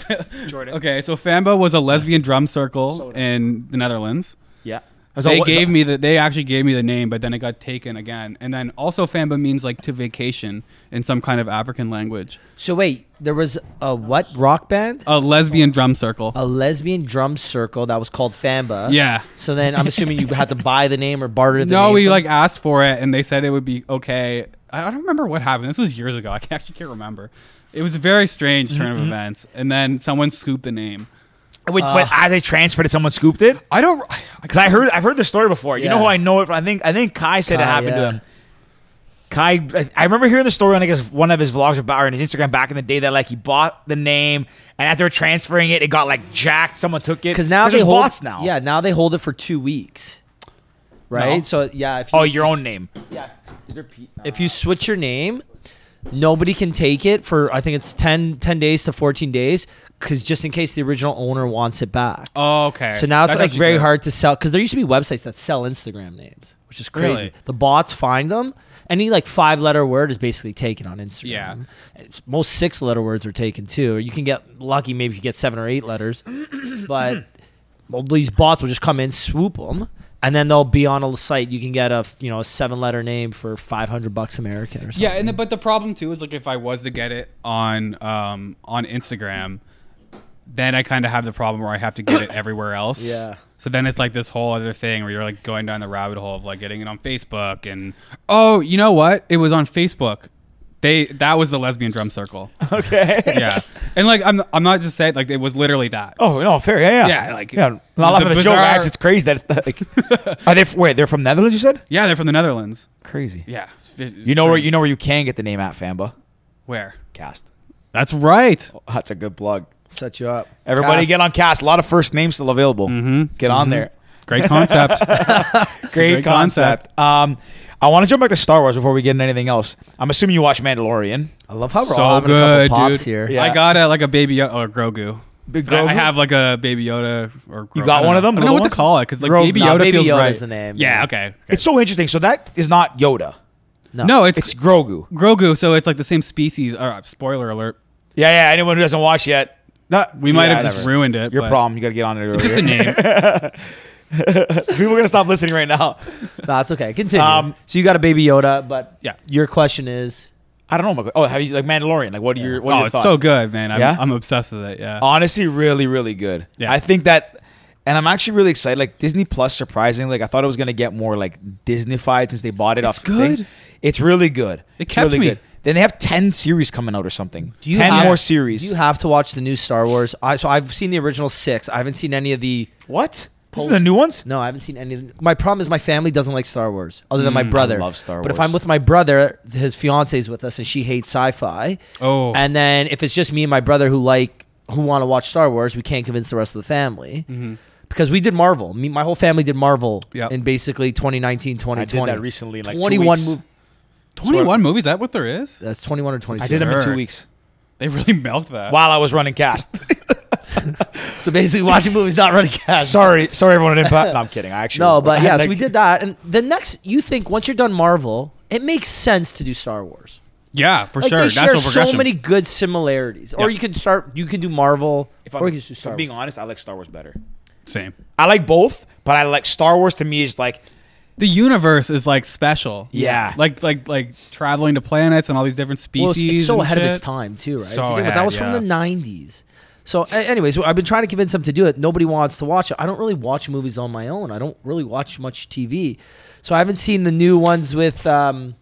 Famba was a lesbian drum circle in the Netherlands. Yeah. They actually gave me the name, but then it got taken again. And then also Famba means like to vacation in some kind of African language. So wait, there was a what rock band? A lesbian drum circle. A lesbian drum circle that was called Famba. Yeah. So then I'm assuming you had to buy the name or barter the name. No, we from- like asked for it, and they said it would be okay. I don't remember what happened. This was years ago. I actually can't remember. It was a very strange turn of events, and then someone scooped the name. When as they transferred it, someone scooped it. I don't. Because I've heard the story before. You know Yeah. who I know it from? I think Kai said it Kai, happened to yeah. him. I remember hearing the story on I guess one of his vlogs about or on his Instagram back in the day that like he bought the name and after transferring it, it got like jacked. Someone took it Because now there's they hold bots now. Yeah, now they hold it for 2 weeks. Right. No. So yeah. If you, Your own name. Yeah. Is there Pete? If you switch your name, nobody can take it for I think it's 10 days to 14 days. Because just in case the original owner wants it back. Oh, okay. So now it's That's like actually very good. hard to sell. Because there used to be websites that sell Instagram names, which is crazy. Really? The bots find them. Any like 5-letter word is basically taken on Instagram. Yeah. Most 6-letter words are taken too. You can get lucky maybe if you get 7 or 8 letters. But well, these bots will just come in, swoop them, and then they'll be on a site. You can get a 7-letter name for $500 American or something. Yeah, but the problem too is like if I was to get it on Instagram, then I kind of have the problem where I have to get it everywhere else. Yeah. So then it's like this whole other thing where you're like going down the rabbit hole of like getting it on Facebook and oh, you know what? It was on Facebook. That was the lesbian drum circle. Okay. Yeah. And like I'm not just saying like it was literally that. Oh no, fair. Yeah. Yeah, like not laughing at the joke. Actually, it's crazy that like, are they? They're from Netherlands. You said Yeah, they're from the Netherlands. crazy. Yeah. You know where you can get the name at Famba Where? Cast. That's right. Oh, that's a good plug. Set you up. Everybody Cast. get on Cast. A lot of first names still available. Get on there. Great concept. Great concept. I want to jump back to Star Wars before we get into anything else. I'm assuming you watch Mandalorian. I love how we're So all having a good, couple pops dude. here. Yeah. I got like a baby Yoda or Grogu. Big I Grogu? have like a baby Yoda or Grogu. You got I don't one of know. them? I don't know Little what to ones? call it because like Grogu. baby No, Yoda Baby feels Yoda's right. the name. Yeah. Okay. It's so interesting. So that is not Yoda. No. No, It's it's Grogu. Grogu. So it's like the same species. Spoiler alert. Yeah. Anyone who hasn't watched yet, We might have yeah, just ruined it. Your but problem. You got to get on it earlier. It's just a name. People are gonna stop listening right now. That's okay. Continue. So you got a Baby Yoda, but Yeah. your question is... I don't know. Oh, have you like Mandalorian? Like, what are your Oh, it's thoughts? so good, man. Yeah? I'm obsessed with it. Yeah. Honestly, really, really good. Yeah. I think that, and I'm actually really excited. Like Disney Plus, surprisingly, like I thought it was gonna get more like Disney-fied since they bought it off. The good. thing. It's really good. It It's kept really me. good. Then they have 10 series coming out or something. Do you 10 have- more series. You have to watch the new Star Wars. So I've seen the original 6. I haven't seen any of the... What? These are the new ones? No, I haven't seen any. My problem is my family doesn't like Star Wars, other than my brother. I love Star But if Wars. I'm with my brother, his fiance's with us, and she hates sci-fi. Oh. And then if it's just me and my brother who want to watch Star Wars, we can't convince the rest of the family. Because we did Marvel. My whole family did Marvel Yep. in basically 2019, 2020. I did that recently in like 21 2 weeks. 21 movies. Is that what there is? That's 21 or I 26. did them in 2 Absurd. weeks They really milked that. while I was running Cast. So basically, watching movies, not running cast. sorry, everyone at Impact. No, I'm kidding. I actually No, but I yeah, had, so we did that. And the next, you think once you're done Marvel, it makes sense to do Star Wars. Yeah, for Like sure. they Natural share progression. so many good similarities. Or Yeah. you can do Marvel, If or I'm, you can do if Star I'm Wars. being honest, I like Star Wars better. Same. I like both, but I like Star Wars. To me, is like The universe is like special. Yeah. Like traveling to planets and all these different Well, species. it's so and ahead of shit. its time too, right? So If you think about it, ahead, that was yeah. from the 90s. So, anyways, I've been trying to convince them to do it. Nobody wants to watch it. I don't really watch movies on my own. I don't really watch much TV. So I haven't seen the new ones with, I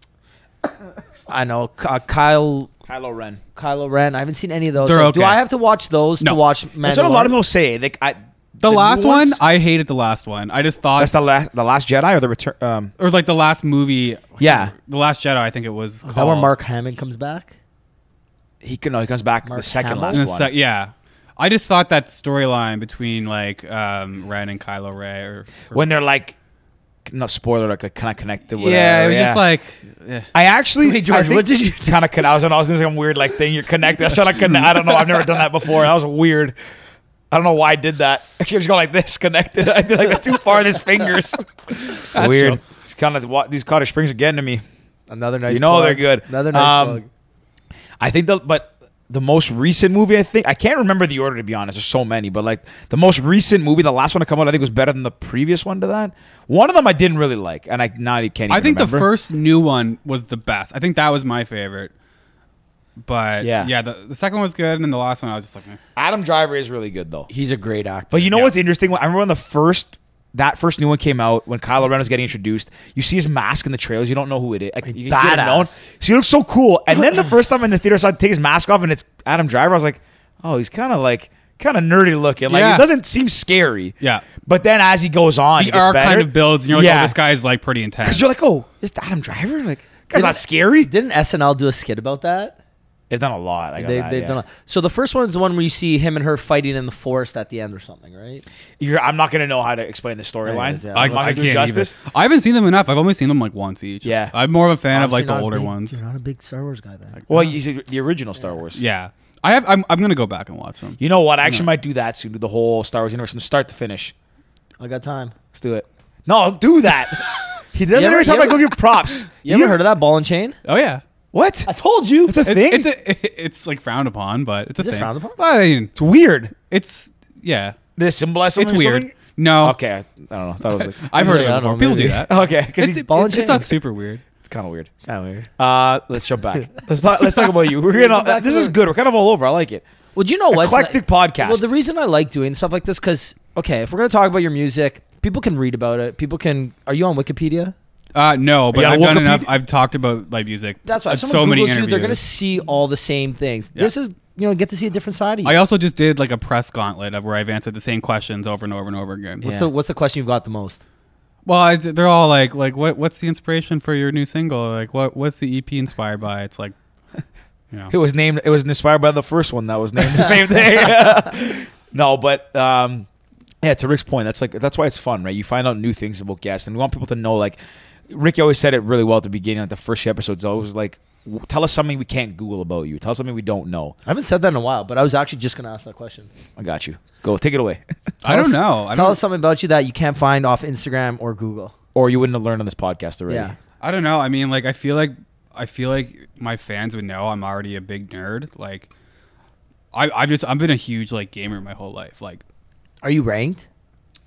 know, Kylo Ren. Kylo Ren. I haven't seen any of those. They're So okay. Do I have to watch those No. to watch Mandalorian? That's what a lot of people say. Like The new last one, ones? I hated the last one. I just thought, That's the last Jedi or the Return. or like the last movie. Yeah. The Last Jedi, I think it was. Is that where Mark Hamill comes back? He comes back Mark the second Hamill? last one. Yeah. I just thought that storyline between like Ren and Kylo Ren, or When they're like, no spoiler, like kind of connected. Whatever. yeah, it was just like, I actually, Wait, George, what did you kind of connect? I was doing some weird like thing. You're connected. I was trying to connect. I don't know. I've never done that before. That was weird. I don't know why I did that. Actually, I just go like this, connected. I did like the two farthest fingers. That's Weird. chill. It's kind of what these Cottage Springs are getting to me. Another nice. You know plug. they're good. Another nice plug. I think the most recent movie, I can't remember the order to be honest. There's so many, but like the most recent movie, the last one to come out, I think was better than the previous one to that. One of them I didn't really like, and I can't even I think remember. the first new one was the best. I think that was my favorite. But Yeah. the second one was good, and then the last one I was just like, eh. Adam Driver is really good though. He's a great actor. But you know Yeah. what's interesting? I remember when that first new one came out, when Kylo Ren was getting introduced, you see his mask in the trailers, you don't know who it is. Like, you get him Badass. known. So he looks so cool. And then the first time in the theater I saw him take his mask off and it's Adam Driver, I was like, oh, he's kind of nerdy looking. Like Yeah. it doesn't seem scary. Yeah. But then as he goes on, The he gets arc better. kind of builds, and you're like, Yeah. oh, this guy's like pretty intense. Because you're like, oh, it's Adam Driver? Like, That's not scary. Didn't SNL do a skit about that? They've done a lot. They've done. So the first one is the one where you see him and her fighting in the forest at the end or something, right? I'm not gonna know how to explain the storyline. Yeah. I I'm not gonna do can't justice. either. I haven't seen them enough. I've only seen them like once each. Yeah. I'm more of a fan of like Obviously the not older big- ones. You're not a big Star Wars guy then. Well, you see the original Star Wars. Yeah. I'm gonna go back and watch them. You know what? I actually might do that soon. Do the whole Star Wars universe from start to finish. I got time. Let's do it. No, do that. He does it You ever- every time you I ever- go give props. You ever heard of that ball and chain? Oh yeah. What? I told you. It's a thing. It's like frowned upon, but it's a Is it thing. frowned upon? I mean, It's weird. it's yeah. Does it symbolize It's something? or weird. something? No. Okay, I don't know. I thought it was like, I've heard Yeah, of I it don't before. know, People do maybe. that. okay, because ball and It's not chain. super weird. it's kind of weird. Kind of weird. Let's jump back. Let's talk about you. We're Go back gonna. This to is the- good. We're kind of all over. I like it. Well, do you know what? Eclectic podcast. Well, the reason I like doing stuff like this, because okay, if we're gonna talk about your music, people can read about it. People can. Are you on Wikipedia? No, but Yeah, I've done Wikipedia- enough. I've talked about my music. That's why. at If so someone many Googles interviews. you, they're gonna see all the same things. Yeah. This is, get to see a different side of you. I also just did like a press gauntlet of where I've answered the same questions over and over and over again. Yeah. What's the question you've got the most? Well, they're all like what's the inspiration for your new single? Like what's the EP inspired by? It's like, you know. It was named. It was inspired by the first one that was named the same thing. No, but yeah, to Rick's point, that's why it's fun, right? You find out new things about guests, and we want people to know. Like Ricky always said it really well at the beginning, like the first few episodes. Always like, tell us something we can't Google about you. Tell us something we don't know. I haven't said that in a while, but I was actually just gonna ask that question. I got you. Go take it away. I don't know. Tell us something about you that you can't find off Instagram or Google. Or you wouldn't have learned on this podcast already. Yeah. I don't know. I mean, like I feel like my fans would know I'm already a big nerd. Like I've been a huge like gamer my whole life. Like Are you ranked?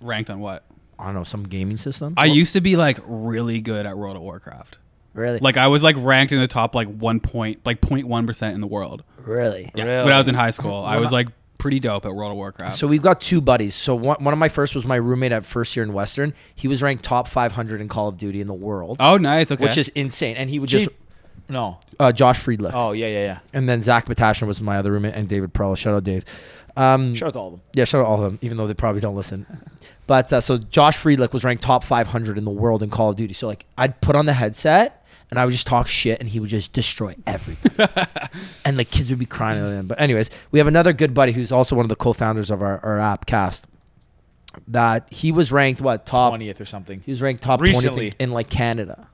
ranked on what? I don't know, some gaming system. I used to be like really good at World of Warcraft. Really? Like I was like ranked in the top like 0.1% in the world. Really? Yeah. Really? When I was in high school, I was like pretty dope at World of Warcraft. So we've got two buddies. So one of my first was my roommate at first year in Western. He was ranked top 500 in Call of Duty in the world, oh, nice. Okay. which is insane. And he would just No. Josh Friedlich. Oh yeah. And then Zach Batashner was my other roommate, and David Perla. Shout out Dave. Shout out to all of them. Yeah, shout out all of them, even though they probably don't listen. But so Josh Friedlich was ranked top 500 in the world in Call of Duty. So like I'd put on the headset and I would just talk shit and he would just destroy everything. And the kids would be crying at him. But anyways, we have another good buddy who's also one of the co-founders of our app, Cast. That he was ranked top 20th or something. He was ranked top Recently. 20 in like Canada.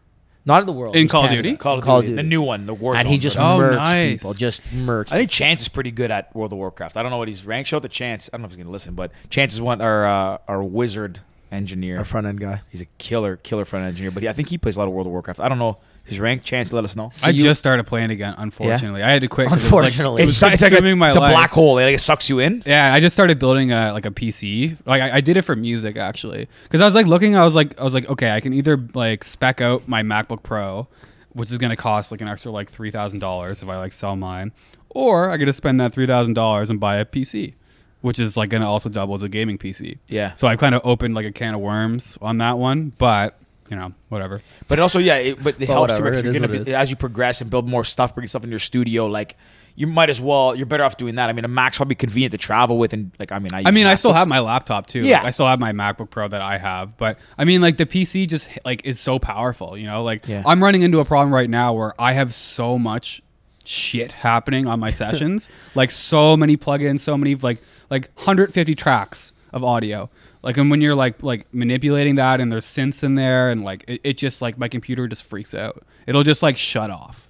Not in the world. In just Call of Canada. Duty? Call of Call Duty. of The Duty. new one, the Warzone. And he just Oh, murks nice. people. Just murks. I think Chance is pretty good at World of Warcraft. I don't know what he's ranked. Show it to Chance. I don't know if he's gonna listen, but Chance is our wizard engineer. Our front end guy. He's a killer front engineer. But I think he plays a lot of World of Warcraft. I don't know his rank. Chance, let us know. I just started playing again. Unfortunately, I had to quit. 'cause Unfortunately. it was It's like consuming my it's a life. black hole. Like it sucks you in. Yeah, I just started building a PC. Like I did it for music actually, because I was like looking. I was like, okay, I can either like spec out my MacBook Pro, which is gonna cost like an extra like $3,000 if I like sell mine, or I get to spend that $3,000 and buy a PC, which is like gonna also double as a gaming PC. Yeah. So I kind of opened like a can of worms on that one, but you know, whatever. But also, yeah, it helps you whatever, if it you're is gonna what it is. as you progress and build more stuff, bring stuff in your studio. Like you might as well. You're better off doing that. I mean, a Mac's probably convenient to travel with, and like I mean, I still MacBooks. have my laptop too. Yeah. Like, I still have my MacBook Pro that I have, but I mean, like the PC just like is so powerful. You know, like Yeah. I'm running into a problem right now where I have so much shit happening on my sessions, like so many plugins, so many like 150 tracks of audio. Like, and when you're like manipulating that, and there's synths in there, and like it just like my computer just freaks out. It'll just like shut off.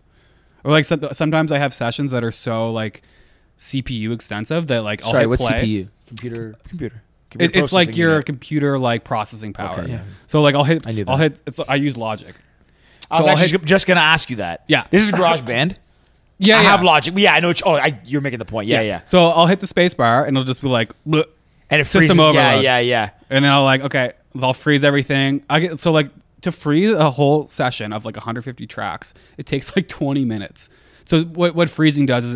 Or like sometimes I have sessions that are so like CPU extensive that like I'll Sorry, hit what's play. CPU? Computer. It's like processing your unit. computer like processing power. Okay, yeah. So like I'll hit. I knew I'll that. hit. I use Logic. I was So I'll actually just gonna ask you that. Yeah. This is GarageBand. Yeah, I yeah. have Logic. Yeah, I know. You're making the point. Yeah. So I'll hit the space bar and it'll just be like, "Bleh," And it System freezes. overload. Yeah. and then I'll like, okay, I'll freeze everything. So like to freeze a whole session of like 150 tracks, it takes like 20 minutes. So what freezing does is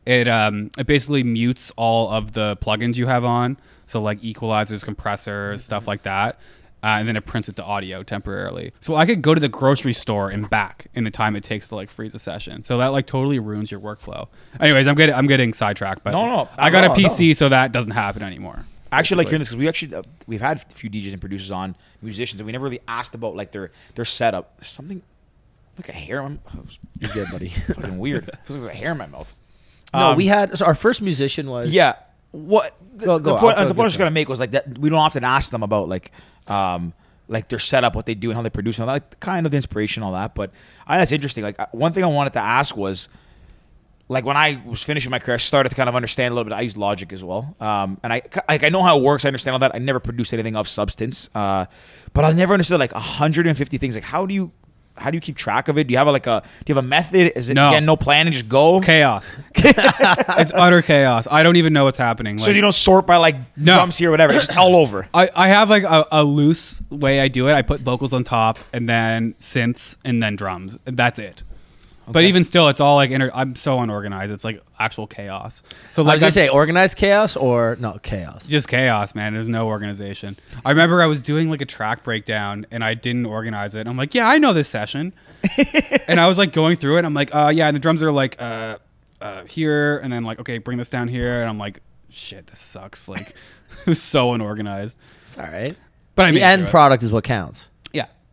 it basically mutes all of the plugins you have on. So like equalizers, compressors, stuff like that. And then it prints it to audio temporarily. So I could go to the grocery store and back in the time it takes to like freeze a session. So that like totally ruins your workflow. Anyways, I'm getting sidetracked, but No, I got a no, PC, so that doesn't happen anymore. I actually like hearing this because we've had a few DJs and producers on, musicians, and we never really asked about like their setup. There's something Like a hair in my mouth. You're good, buddy. Fucking weird. Feels like there's a hair in my mouth. No, we had so our first musician was What Go, the I'll point tell I was you. gonna make was like that we don't often ask them about like their setup, what they do, and how they produce, and all that, like kind of the inspiration, all that. But that's interesting. Like one thing I wanted to ask was, like when I was finishing my career, I started to kind of understand a little bit. I use Logic as well, and I know how it works. I understand all that. I never produced anything of substance, but I never understood like 150 things. Like how do you keep track of it? Do you have a method? Is it again no plan and just go? Chaos. It's utter chaos. I don't even know what's happening. So you don't sort by like drums here or whatever. It's just all over. I have like a loose way I do it. I put vocals on top and then synths and then drums. That's it. But even still, it's all like I'm so unorganized. It's like actual chaos. So like, I was gonna say organized chaos or no chaos. Just chaos, man. There's no organization. I remember I was doing like a track breakdown and I didn't organize it. I'm like, yeah, I know this session. And I was like going through it. And I'm like, yeah. And the drums are like here, and then like, okay, bring this down here. And I'm like, shit, this sucks. Like, it was so unorganized. It's all right. But I The mean, end product is what counts.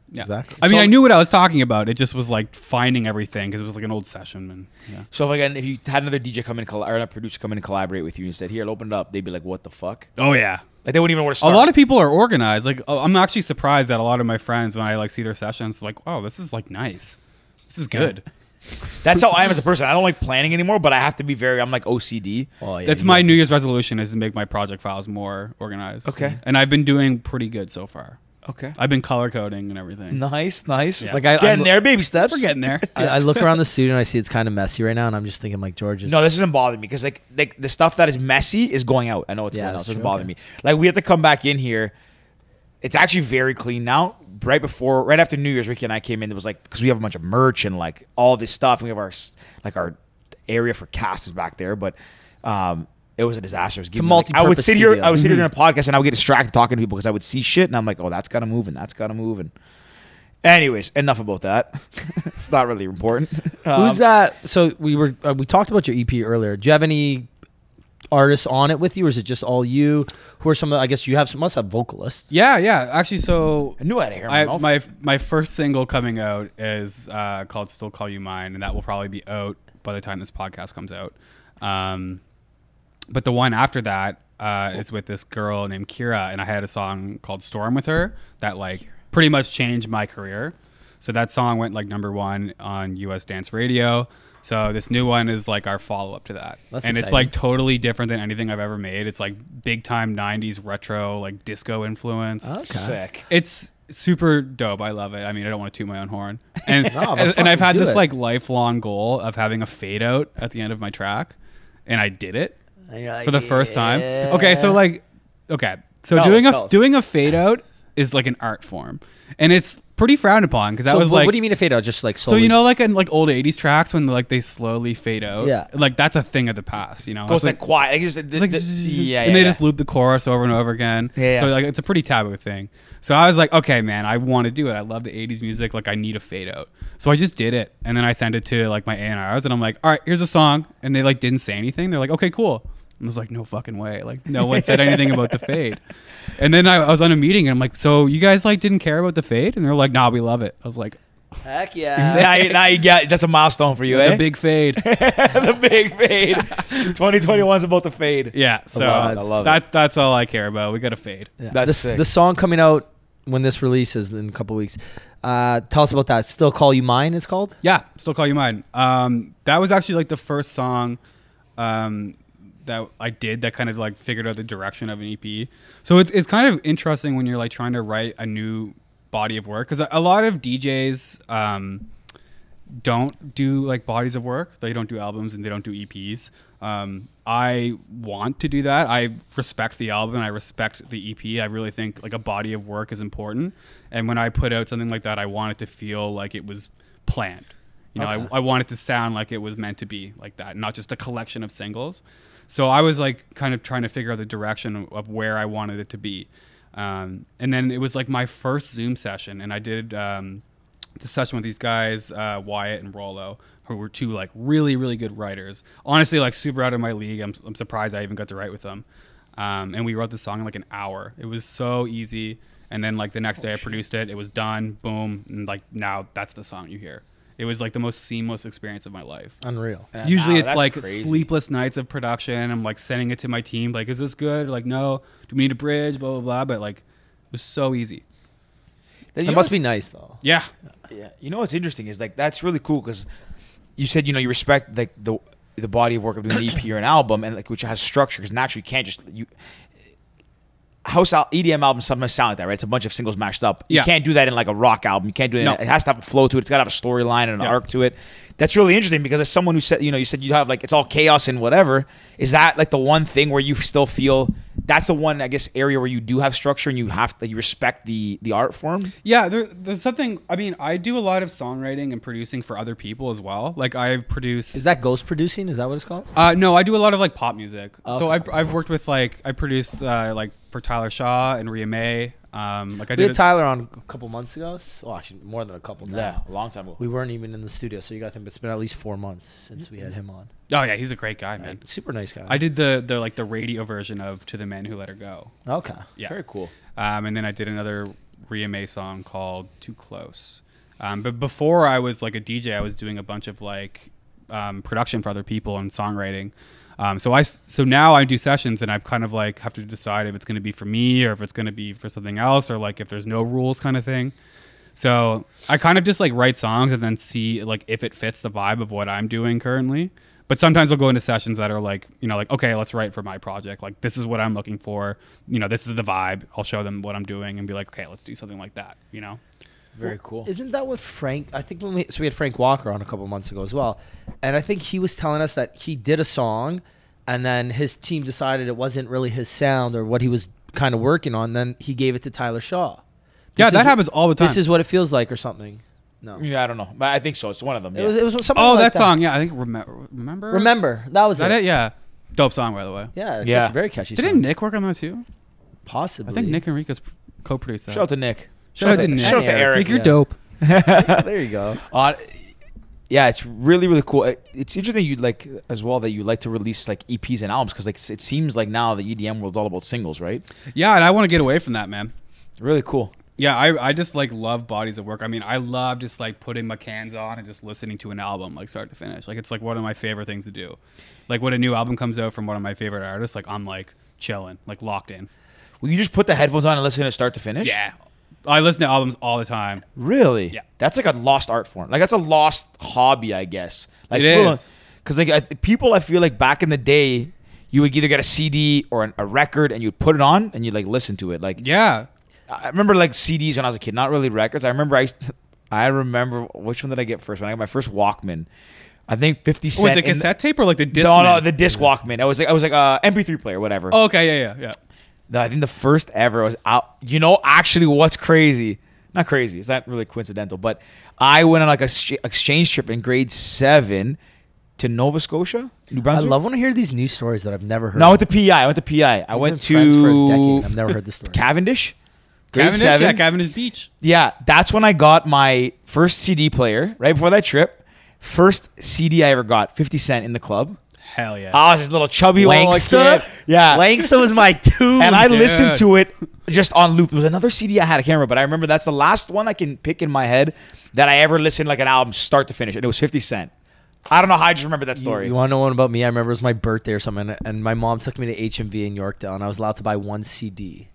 Yeah, Exactly. I mean, I knew what I was talking about. It just was like finding everything because it was like an old session. And yeah. So again, if you had another DJ come in or a producer come in and collaborate with you and said, "Here, open it up," they'd be like, "What the fuck?" Oh yeah. Like they wouldn't even know where to A start. lot of people are organized. Like I'm actually surprised that a lot of my friends, when I like see their sessions, like, wow, this is like nice. This is good. That's how I am as a person. I don't like planning anymore, but I have to be I'm like OCD. Oh, yeah, That's my New Year's resolution, is to make my project files more organized. Okay. And I've been doing pretty good so far. Okay. I've been color coding and everything. Nice. Yeah. Like Getting there, baby steps. We're getting there. I look around the studio and I see it's kind of messy right now, and I'm just thinking like George is. No, this doesn't bother me because like the stuff that is messy is going out. I know it's Yeah, going out. that's So it doesn't true. bother Okay. me. Like we have to come back in here. It's actually very clean now. Right after New Year's, Ricky and I came in. There was like, because we have a bunch of merch and like all this stuff. We have our area for cast is back there, but it was a disaster. It was a I would multi-purpose sit here. studio. I would sit here doing a podcast and I would get distracted talking to people because I would see shit and I'm like, oh, that's gotta move and that's gotta move. And anyways, enough about that. It's not really important. Who's that? So we talked about your EP earlier. Do you have any artists on it with you, or is it just all you? Who are some of? I guess you must have vocalists. Yeah. Actually, so I knew I had hair in my mouth. my first single coming out is called "Still Call You Mine," and that will probably be out by the time this podcast comes out. But the one after that is with this girl named Kyra, and I had a song called "Storm" with her that like pretty much changed my career. So that song went like #1 on US dance radio. So this new one is like our follow-up to that. That's and it's exciting. like totally different than anything I've ever made. It's like big time 90s retro, like disco influence. Okay. Sick. It's super dope. I love it. I mean, I don't want to toot my own horn. And No, but and fucking I've had do this it. like lifelong goal of having a fade out at the end of my track, and I did it And you're like, for the first time. yeah. Okay, so Tell us. doing a fade out is like an art form, and it's pretty frowned upon because that So was what like. do you mean a fade out? Just like So slowly? you know, like in like old '80s tracks when like they slowly fade out. Yeah. like that's a thing of the past. You know, Goes It's like quiet. Like, it's like yeah, and they just loop the chorus over and over again. Yeah. So like it's a pretty taboo thing. So I was like, okay, man, I want to do it. I love the '80s music. Like I need a fade out. So I just did it, and then I sent it to like my A&Rs, and I'm like, all right, here's a song, and they like didn't say anything. They're like, okay, cool. And I was like, no fucking way. Like no one said anything about the fade. And then I was on a meeting, and I'm like, so you guys like didn't care about the fade? And they're like, nah, we love it. I was like, Heck yeah. now you get that's a milestone for you, the eh? big fade. The big fade. 2021's about the fade. Yeah, so I love it. that's all I care about. We got a fade. Yeah. That's This, sick. the song coming out when this releases in a couple weeks. Tell us about that. Still Call You Mine, it's called? Yeah, Still Call You Mine. That was actually like the first song that I did that kind of like figured out the direction of an EP. So it's kind of interesting when you're like trying to write a new body of work, because a lot of DJs don't do like bodies of work. They don't do albums and they don't do EPs. I want to do that. I respect the album and I respect the EP. I really think like a body of work is important. And when I put out something like that, I want it to feel like it was planned. You know, Okay. I want it to sound like it was meant to be like that, not just a collection of singles. So I was like kind of trying to figure out the direction of where I wanted it to be. And then it was like my first Zoom session, and I did the session with these guys, Wyatt and Rollo, who were two like really, really good writers. Honestly, like super out of my league. I'm surprised I even got to write with them. And we wrote the song in like an hour. It was so easy. And then like the next day I produced it. It was done. Boom. And like now that's the song you hear. It was like the most seamless experience of my life. Unreal. Usually Wow, it's that's like crazy. sleepless nights of production. I'm like sending it to my team. Like, is this good? Like, no. Do we need a bridge? Blah, blah, blah. But like, it was so easy. It must be nice though. Yeah. Yeah. You know what's interesting is like that's really cool because you said you respect like the body of work of doing an EP or an album and like which has structure because naturally you can't just EDM albums sometimes sound like that, right? It's a bunch of singles mashed up. You Yeah. can't do that in like a rock album. You can't do it. No. It has to have a flow to it. It's got to have a storyline and an Yeah. arc to it. That's really interesting because as someone who said, you said you have like it's all chaos and whatever. Is that like the one thing where you still feel that's the one I guess area where you do have structure and you respect the art form? Yeah, there's something. I mean, I do a lot of songwriting and producing for other people as well. Like I've produced. Is that ghost producing? Is that what it's called? No, I do a lot of like pop music. Okay. So I've worked with like I produced like for Tyler Shaw and Rhea May. Like I We did had Tyler on a couple months ago. Well, actually, more than a couple. Now. Yeah, a long time ago. We weren't even in the studio, so you got to think it's been at least 4 months since we had him on. Oh yeah, he's a great guy, man. Super nice guy. I did the like the radio version of To the Men Who Let Her Go. Okay. Yeah. Very cool. And then I did another Rhea May song called Too Close. But before I was like a DJ, I was doing a bunch of like production for other people and songwriting. So now I do sessions and I kind of like have to decide if it's going to be for me or if it's going to be for something else or like if there's no rules kind of thing. So I kind of just like write songs and then see like if it fits the vibe of what I'm doing currently. But sometimes I'll go into sessions that are like, like, okay, let's write for my project. Like, this is what I'm looking for. This is the vibe. I'll show them what I'm doing and be like, okay, let's do something like that, Very cool. Isn't that what Frank? I think we had Frank Walker on a couple months ago as well, and I think he was telling us that he did a song, and then his team decided it wasn't really his sound or what he was kind of working on. Then he gave it to Tyler Shaw. Yeah, that happens all the time. This is what it feels like, or something. No, Yeah, I don't know, but I think so. It's one of them. it Yeah. was something. Oh, like that song. Yeah, I think remember. Remember, that was Is that it? Yeah. Dope song, by the way. Yeah, Yeah. it's a very catchy. Didn't song. Nick work on that too? Possibly? I think Nick Enriquez co-produced that. Shout out to Nick. Shout out to Nick. Shout out to Eric. Nick, you're Yeah. dope. There you go. Yeah, it's really really cool. It's interesting you like as well that you like to release like EPs and albums because like it seems like now the EDM world's all about singles, right? Yeah, and I want to get away from that, man. Really cool. Yeah, I just like love bodies of work. I mean, I love just like putting my cans on and just listening to an album like start to finish. Like it's like one of my favorite things to do. Like when a new album comes out from one of my favorite artists, like I'm like chilling, like locked in. Will you just put the headphones on and listen to it start to finish? Yeah. I listen to albums all the time. Really? Yeah. That's like a lost art form. Like that's a lost hobby, I guess. Like It is. because like people, I feel like back in the day, you would either get a CD or a record and you'd put it on and you'd like listen to it. Like Yeah. I remember like CDs when I was a kid, not really records. I remember which one did I get first? When I got my first Walkman, I think 50 Cent. With the cassette tape or like the disc? No, the disc Walkman. I was like MP3 player, whatever. Oh, okay, yeah. No, I think the first ever was out. Actually, what's crazy? Not crazy. It's not really coincidental, but I went on like a exchange trip in grade 7 to Nova Scotia, New I Brunswick. love when I hear these news stories that I've never heard. No, I went to PI. I We've went been friends for a decade. to and I've never heard this story. Cavendish. Grade Cavendish, 7. yeah, Cavendish Beach. Yeah, that's when I got my first CD player, right before that trip. First CD I ever got, 50 Cent in the club. Hell yeah. I was this little chubby little Langsta? kid. Yeah. Langsta was my tune. And I dude. listened to it just on loop. There was another CD I had, I can't remember, but I remember that's the last one I can pick in my head that I ever listened like an album start to finish. And it was 50 Cent. I don't know how I just remember that story. You want to know one about me? I remember it was my birthday or something, and my mom took me to HMV in Yorkdale, and I was allowed to buy one CD.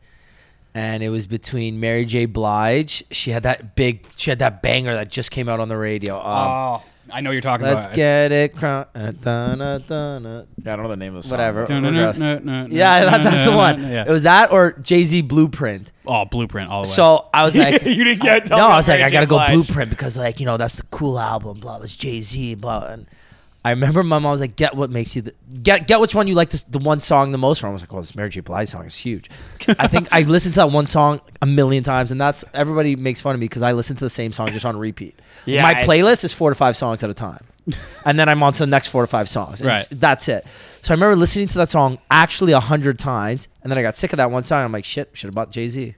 And it was between Mary J. Blige. She had that banger that just came out on the radio. Oh, I know what you're talking Let's about. get it. Yeah, I don't know the name of the song. Whatever. Dun-dun-dun-dun-dun-dun-dun-dun-dun. Yeah, that's the one. Yeah. It was that or Jay-Z Blueprint. Oh, Blueprint all the way. So I was like, You didn't get no, I was like, Mary I J. gotta go Blige. Blueprint because like that's the cool album. Blah, it's Jay-Z. Blah, and I remember my mom was like, get what makes you get which one you like the one song the most from. I was like, well, this Mary J. Blige song is huge. I think I listened to that one song a million times, and that's everybody makes fun of me because I listen to the same song just on repeat. Yeah, my it's- playlist is 4 to 5 songs at a time, and then I'm on to the next 4 to 5 songs. And Right. that's it. So I remember listening to that song actually 100 times, and then I got sick of that one song. And I'm like, shit, should have bought Jay-Z.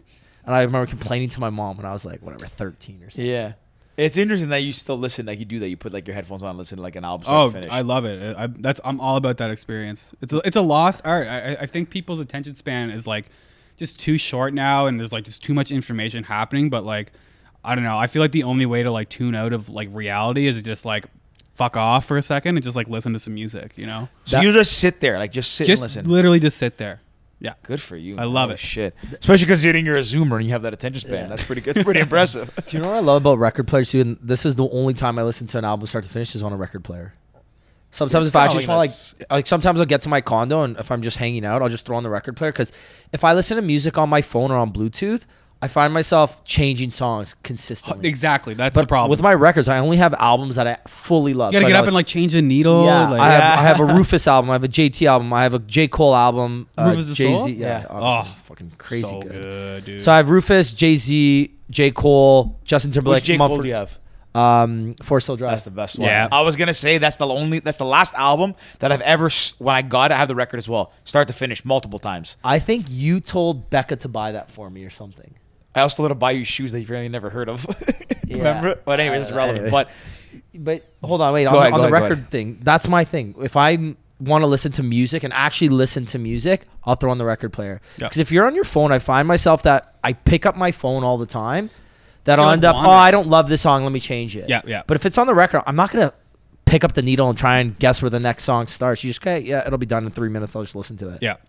And I remember complaining to my mom when I was like, whatever, 13 or something. Yeah. It's interesting that you still listen, like you do that. You put like your headphones on and listen to like an album Oh, start to finish. I love it. I'm all about that experience. It's a lost art. I think people's attention span is like just too short now, and there's like just too much information happening. But like, I don't know. I feel like the only way to like tune out of like reality is to just like fuck off for a second and just like listen to some music, you know? So you just sit there, like just sit and listen. Literally just sit there. Yeah. Good for you. I love it. Shit. Especially considering you're a Zoomer and you have that attention span. Yeah. That's pretty good. It's pretty impressive. Do you know what I love about record players too? And this is the only time I listen to an album start to finish is on a record player. Sometimes if I actually just want like sometimes I'll get to my condo and if I'm just hanging out, I'll just throw on the record player because if I listen to music on my phone or on Bluetooth, I find myself changing songs consistently. Exactly. That's But the problem. with my records, I only have albums that I fully love. you gotta So get I up know- and like change the needle. Yeah, like, I have a Rufus album. I have a JT album. I have a J. Cole album. Rufus the Soul? Jay-Z. Yeah. Oh, Obviously, fucking crazy so good. dude. So I have Rufus, Jay-Z, J. Cole, Justin Timberlake. Which J. Cole do you have? Forest Hill Drive. That's the best one. Yeah. I was gonna say that's the last album that I've ever when I got it, I have the record as well, start to finish multiple times. I think you told Becca to buy that for me or something. I also let her buy you shoes that you've really never heard of. Yeah. Remember? But anyways, it's relevant. anyways. But Hold on, wait. Go On ahead, the go record ahead. thing, that's my thing. If I want to listen to music and actually listen to music, I'll throw on the record player. Yeah. Because if you're on your phone, I find myself that I pick up my phone all the time. That I'll You'll end up, wander. oh, I don't love this song. Let me change it. Yeah, yeah. But if it's on the record, I'm not going to pick up the needle and try and guess where the next song starts. You just, okay, yeah, it'll be done in 3 minutes. I'll just listen to it. Yeah. Do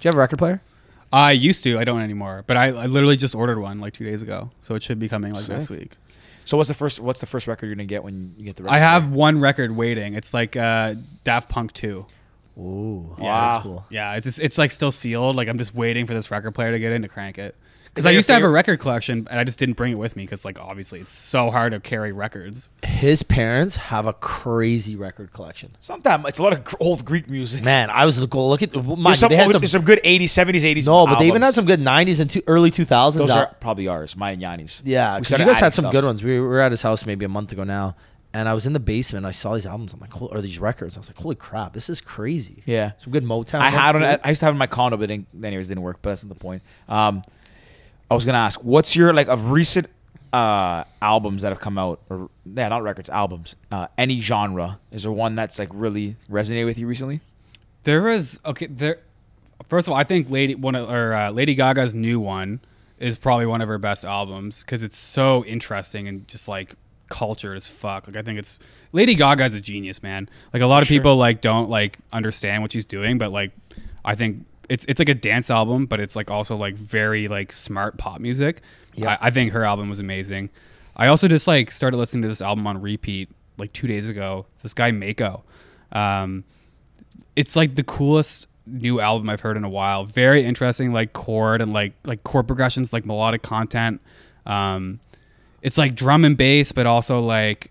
you have a record player? I used to. I don't anymore. But I literally just ordered one like 2 days ago. So it should be coming like next week. so what's the first record you're gonna get when you get the record? I have one record waiting. It's like Daft Punk 2. Ooh. Yeah, Wow. That's cool. Yeah, it's like still sealed. Like I'm just waiting for this record player to get in to crank it. Because that I your used to have a favorite- record collection, and I just didn't bring it with me because, like, obviously it's so hard to carry records. His parents have a crazy record collection. It's not that much. It's a lot of old Greek music. Man, I was go look at There's some, they had there's some good 80s, 70s, 80s. no, but they even had albums. some good 90s and early 2000s. Those out. are probably ours, mine and Yanni's. Yeah, We because you started guys had adding some stuff. good ones. We were at his house maybe a month ago now, and I was in the basement. I saw these albums. I'm like, or these records. I was like, holy crap, this is crazy. Yeah. Some good Motown. I had ones, one. too. I used to have it in my condo, but didn't work. But that's not the point. I was gonna ask, what's your like of recent albums that have come out, or not records, albums? Any genre? Is there one that's like really resonated with you recently? There was First of all, I think Lady Gaga's new one is probably one of her best albums because it's so interesting and just like cultured as fuck. Like I think it's Lady Gaga's a genius, man. Like a lot of people like don't like understand what she's doing, but like I think it's like a dance album, but it's like also like very like smart pop music. Yeah. I think her album was amazing. I also just like started listening to this album on repeat like 2 days ago. This guy Mako. It's like the coolest new album I've heard in a while. Very interesting, like chord and like chord progressions, like melodic content. It's like drum and bass, but also like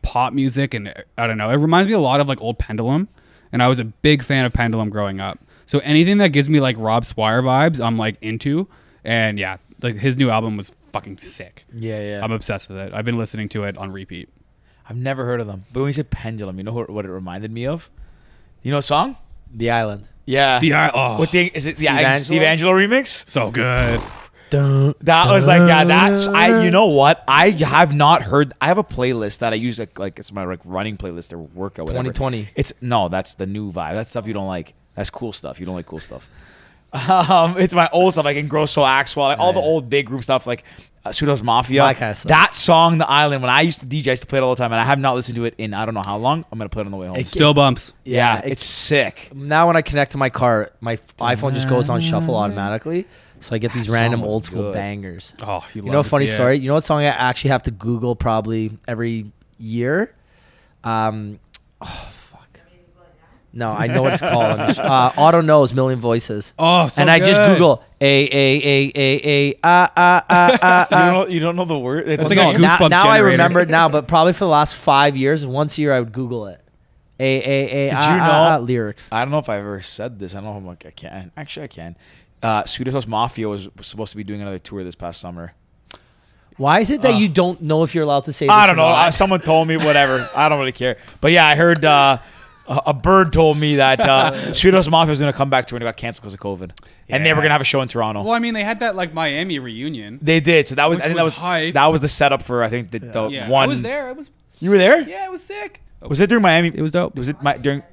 pop music, and I don't know. It reminds me a lot of like old Pendulum, and I was a big fan of Pendulum growing up. So anything that gives me like Rob Swire vibes, I'm like into. And yeah, like his new album was fucking sick. Yeah. I'm obsessed with it. I've been listening to it on repeat. I've never heard of them. But when you said Pendulum, you know what it reminded me of? You know a song? The Island. Yeah. What Is it the Steve Steve Angelo remix? so good. That was like, yeah, that's you know what? I have not heard. I have a playlist that I use like it's my like running playlist or workout, whatever. 2020. That's the new vibe. That's stuff you don't like. That's cool stuff. You don't like cool stuff. It's my old stuff like Ingrosso Axwell, like all the old big group stuff like Pseudo's Mafia. My kind of stuff. That song, The Island, when I used to DJ, I used to play it all the time, and I have not listened to it in I don't know how long. I'm gonna play it on the way home. Still bumps. Yeah, it's sick. Now when I connect to my car, my iPhone just goes on shuffle automatically. So I get these That random song was old school good. bangers. Oh, You know, funny story. You know what song I actually have to Google probably every year? Oh fuck. No, I know what it's called. Auto knows Million Voices. Oh, so and I just good. Google You don't know the word? It's like a now, Goosebumps now I generator. remember it now, but probably for the last 5 years, once a year I would Google it. Did you know lyrics? I don't know if I ever said this. I don't know if I'm like I can. Actually, I can. Swedish Mafia was supposed to be doing another tour this past summer. Why is it that you don't know if you're allowed to say this I don't or know. not? Someone told me whatever. I don't really care. But yeah, I heard a bird told me that Swedish Mafia was going to come back to and it got canceled because of COVID, and they were going to have a show in Toronto. Well, I mean, they had that like Miami reunion. They did. So that was Which I think was hype. that was the setup for I think the Yeah, one. I was there. You were there? Yeah, it was sick. Was it during Miami? It was dope. Was it during?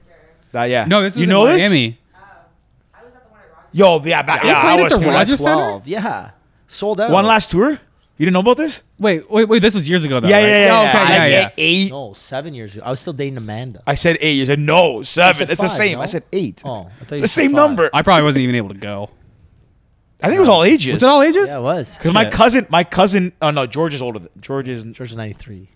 Yeah. No, this was you in know this? Miami. Yo, yeah, Yeah, I played was at the too. Rogers Center? 12. Yeah. Sold out. One last tour. You didn't know about this? Wait. This was years ago, though. Yeah, right? yeah, yeah. Oh, okay, I yeah. said 8. No, 7 years ago. I was still dating Amanda. I said 8. You said no, 7. said It's the 5, same. no? I said 8. Oh, I thought It's you the said same 5. number. I probably wasn't even able to go. I think it was all ages. Was it all ages? Yeah, it was. Because my cousin. Oh no, George is older. George is. George is 93.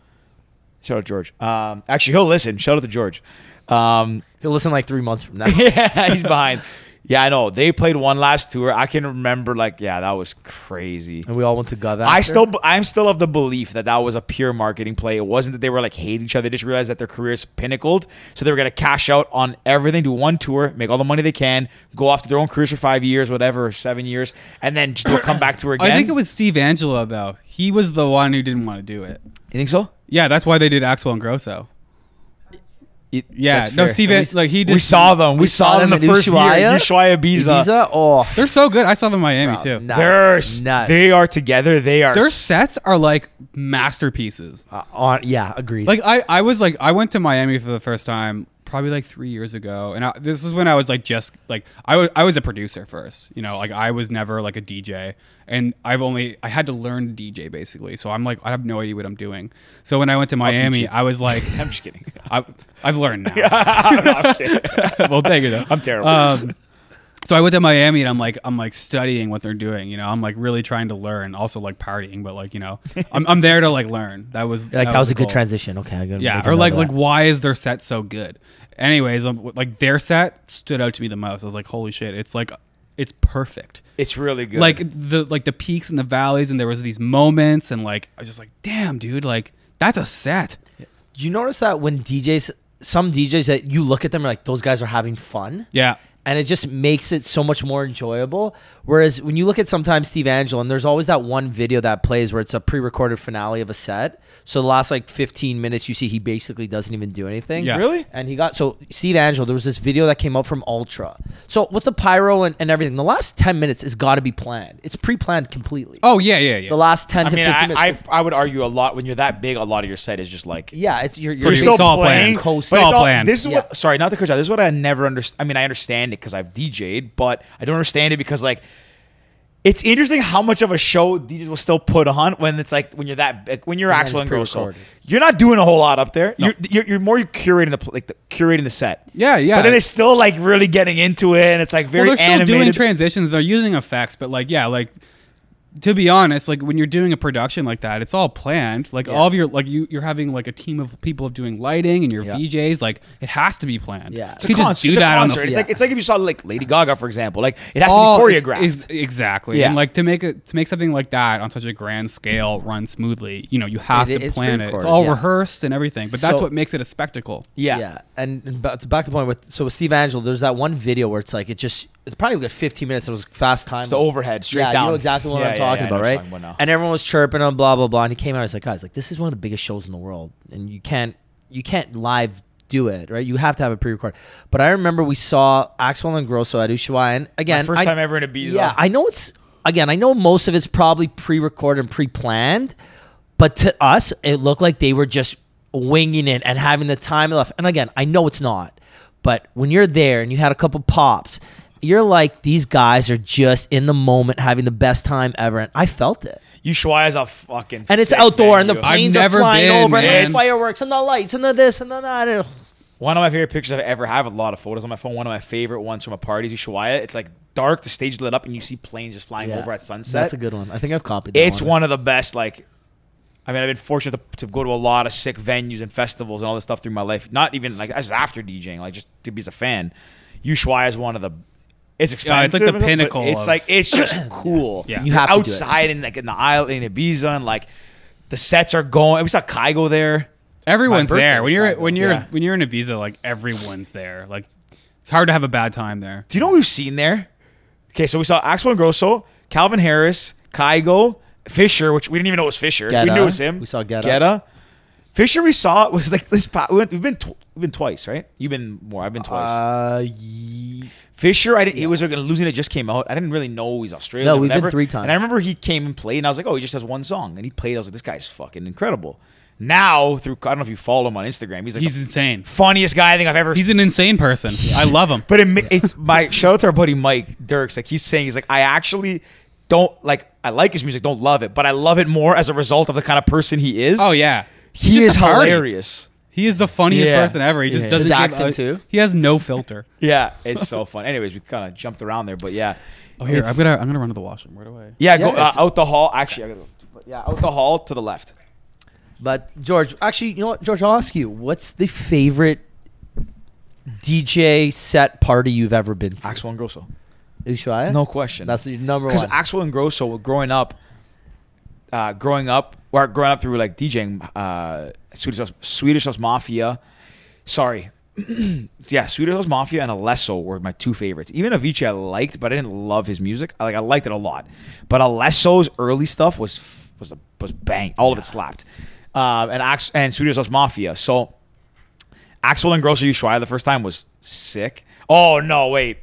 Shout out George. Actually, he'll listen. Shout out to George. He'll listen like 3 months from now. Yeah, he's behind. Yeah, I know. They played one last tour. I can remember, like, yeah, that was crazy. And we all went to Gaga. I'm still of the belief that was a pure marketing play. It wasn't that they were like hating each other. They just realized that their careers pinnacled, so they were gonna cash out on everything, do one tour, make all the money they can, go off to their own careers for 5 years, whatever, or 7 years, and then just come back to her again. I think it was Steve Angelo, though. He was the one who didn't want to do it. You think so? Yeah, that's why they did Axwell and Grosso. Yeah, That's no, fair. Steve, like he did. We saw them. We saw them the in first year. Ushuaia. Ushuaia, Ibiza. Ibiza? Oh. They're so good. I saw them in Miami Bro, too. nuts. They are together. They are. Their sets are like masterpieces. Yeah, agreed. Like I went to Miami for the first time probably like 3 years ago, and this is when I was like just like I was a producer first, you know, like I was never like a DJ, and I had to learn to DJ basically, so I'm like I have no idea what I'm doing. So when I went to Miami, I was like, I'm just kidding. I've learned now. No, I'm kidding. Well, thank you though. I'm terrible. So I went to Miami, and I'm like studying what they're doing. You know, I'm like really trying to learn. Also like partying, but like, you know, I'm there to like learn. That was that was a the good goal. transition. Okay, I got Yeah, or like why is their set so good? Anyways, like their set stood out to me the most. I was like, holy shit, it's perfect. It's really good. Like the peaks and the valleys, and there was these moments, and like I was just like, damn, dude, like that's a set. Do you notice that when some DJs that you look at them, like those guys are having fun? Yeah. And it just makes it so much more enjoyable. Whereas when you look at sometimes Steve Angelo, and there's always that one video that plays where it's a pre-recorded finale of a set. So the last like 15 minutes, you see he basically doesn't even do anything. Yeah. Really? And so Steve Angelo, there was this video that came out from Ultra. So with the pyro and everything, the last 10 minutes has got to be planned. It's pre-planned completely. Oh yeah. The last 10 I to mean, 15 minutes. I would argue a lot when you're that big. A lot of your set is just like Yeah, you're Pretty still it's all playing. planned. Coast- But It's it's all planned. This is Yeah. what. Sorry, not to coach out. This is what I never understand. I mean, I understand it because I've DJ'd, but I don't understand it because like. It's interesting how much of a show DJs will still put on when it's like when you're when you're And then Axel it's and Grosso. pre-recorded. You're not doing a whole lot up there. No. You're more curating curating the set. Yeah. But then they're still like really getting into it, and it's like very they're still animated. doing transitions. They're using effects, but like, yeah, like to be honest, like when you're doing a production like that, it's all planned. Like all of your like you're having like a team of people doing lighting and your Yeah. VJs. Like it has to be planned. Yeah. you can just do that on the It's Yeah. like if you saw like Lady Gaga, for example. Like it has all- to be choreographed. exactly. Yeah. And like to make something like that on such a grand scale run smoothly, you know, you have to It's plan it. It's pre-recorded, all yeah. rehearsed and everything. But that's So- what makes it a spectacle. Yeah. And back to the point with Steve Angelo, there's that one video where it's like it's probably a good 15 minutes. It was fast time. It's the overhead straight yeah, down. you know exactly what I'm talking I know about, what you're right? talking about now. And everyone was chirping him, blah blah blah. And he came out. He's like, guys, like this is one of the biggest shows in the world, and you can't live do it, right? You have to have it pre-recorded. But I remember we saw Axwell and Grosso at Ushuaia, and again, My first time ever in Ibiza. Yeah, I know most of it's probably pre-recorded and pre-planned, but to us, it looked like they were just winging it and having the time left. And again, I know it's not, but when you're there and you had a couple pops, you're like, these guys are just in the moment having the best time ever. And I felt it. Ushuaia is a fucking And it's sick outdoor and the venue. planes are never flying been, over and man. the fireworks and the lights and the this and the that. And One of my favorite pictures I've ever had. A lot of photos on my phone. One of my favorite ones from a party is Ushuaia. It's like dark, the stage lit up, and you see planes just flying over at sunset. That's a good one. I think I've copied that It's one of the best. Like, I mean, I've been fortunate to go to a lot of sick venues and festivals and all this stuff through my life. Not even like as after DJing, like just to be as a fan. Ushuaia is one of the. It's expensive. it's like the but pinnacle It's of- like it's just cool. Yeah. You have to do it. outside and like in the aisle in Ibiza and like the sets are going. We saw Kygo there. Everyone's My birthday there. was When Yeah. you're in Ibiza, like everyone's there. Like it's hard to have a bad time there. Do you know what we've seen there? Okay, so we saw Axel and Grosso, Calvin Harris, Kygo, Fisher, which we didn't even know was Fisher. We Guetta. knew it was him. We saw Guetta. Fisher, we saw was like this. We've been twice, right? You've been more. I've been twice. Fisher, he was like, Losing It just came out. I didn't really know he's Australian. No, or we've been whatever. 3 times. And I remember he came and played, and I was like, oh, he just has one song, and he played. I was like, this guy's fucking incredible. Now I don't know if you follow him on Instagram. He's like He's the insane. funniest guy I think I've ever. He's an insane person. I love him. But it's my shout out to our buddy Mike Dirks. Like he's saying, he's like, I actually I like his music, don't love it, but I love it more as a result of the kind of person he is. Oh yeah, he He's is just a party. hilarious. He is the funniest Yeah. person ever. He just Yeah. doesn't His give accent too. He has no filter. Yeah, it's so fun. Anyways, we kind of jumped around there, but yeah. Oh here, It's- I'm gonna run to the washroom. Where do I? Yeah, Yeah, go it's- out the hall. Actually, I gotta go. But yeah, out the hall to the left. But George, actually, you know what, George? I'll ask you, what's the favorite DJ set party you've ever been to? Axel and Grosso. Ushuaia? No question. That's the number Because one. Axel and Grosso, growing up through like DJing, Swedish House Mafia. Sorry. Yeah, Swedish House Mafia and Alesso were my two favorites. Even Avicii I liked, but I didn't love his music. I liked it a lot. But Alesso's early stuff was bang. All of it slapped. And Swedish House Mafia. So Axel and Grosso Ushuaia the first time was sick. Oh no, wait.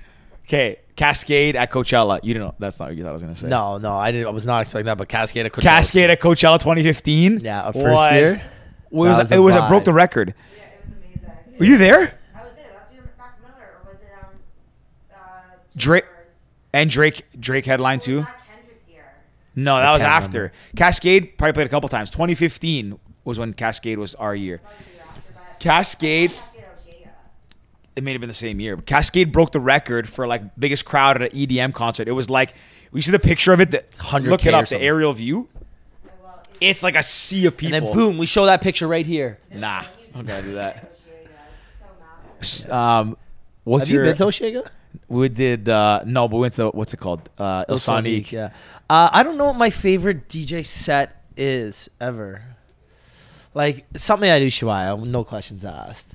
Okay, Cascade at Coachella. You don't know. That's not what you thought I was gonna say. No, I didn't. I was not expecting that. But Cascade at Coachella. Cascade at Coachella 2015. Yeah, our first year. It was That it was a broke vibe. the record. Yeah, it was amazing. Were you there? I was there. Last year, Mac Miller, or was it Drake Chambers? and Drake headline Or too. was that Kendrick's year? No, that I was can't after. remember. Cascade probably played a couple times. 2015 was when Cascade was our year. Probably the year after, but Cascade. Cascade Oceania. It may have been the same year. But Cascade broke the record for like biggest crowd at an EDM concert. It was like, we see the picture of it. 100K Look it or up. The something. aerial view. Well, It's like a sea of people. And then boom, we show that picture right here. Nah, I'm gonna do that. Oceania. It's so massive. What's Have you your? been to Oshiega? We did no, but we went to what's it called? Il Sonique. Yeah. I don't know what my favorite DJ set is ever. Like something at Ushuaia, no questions asked.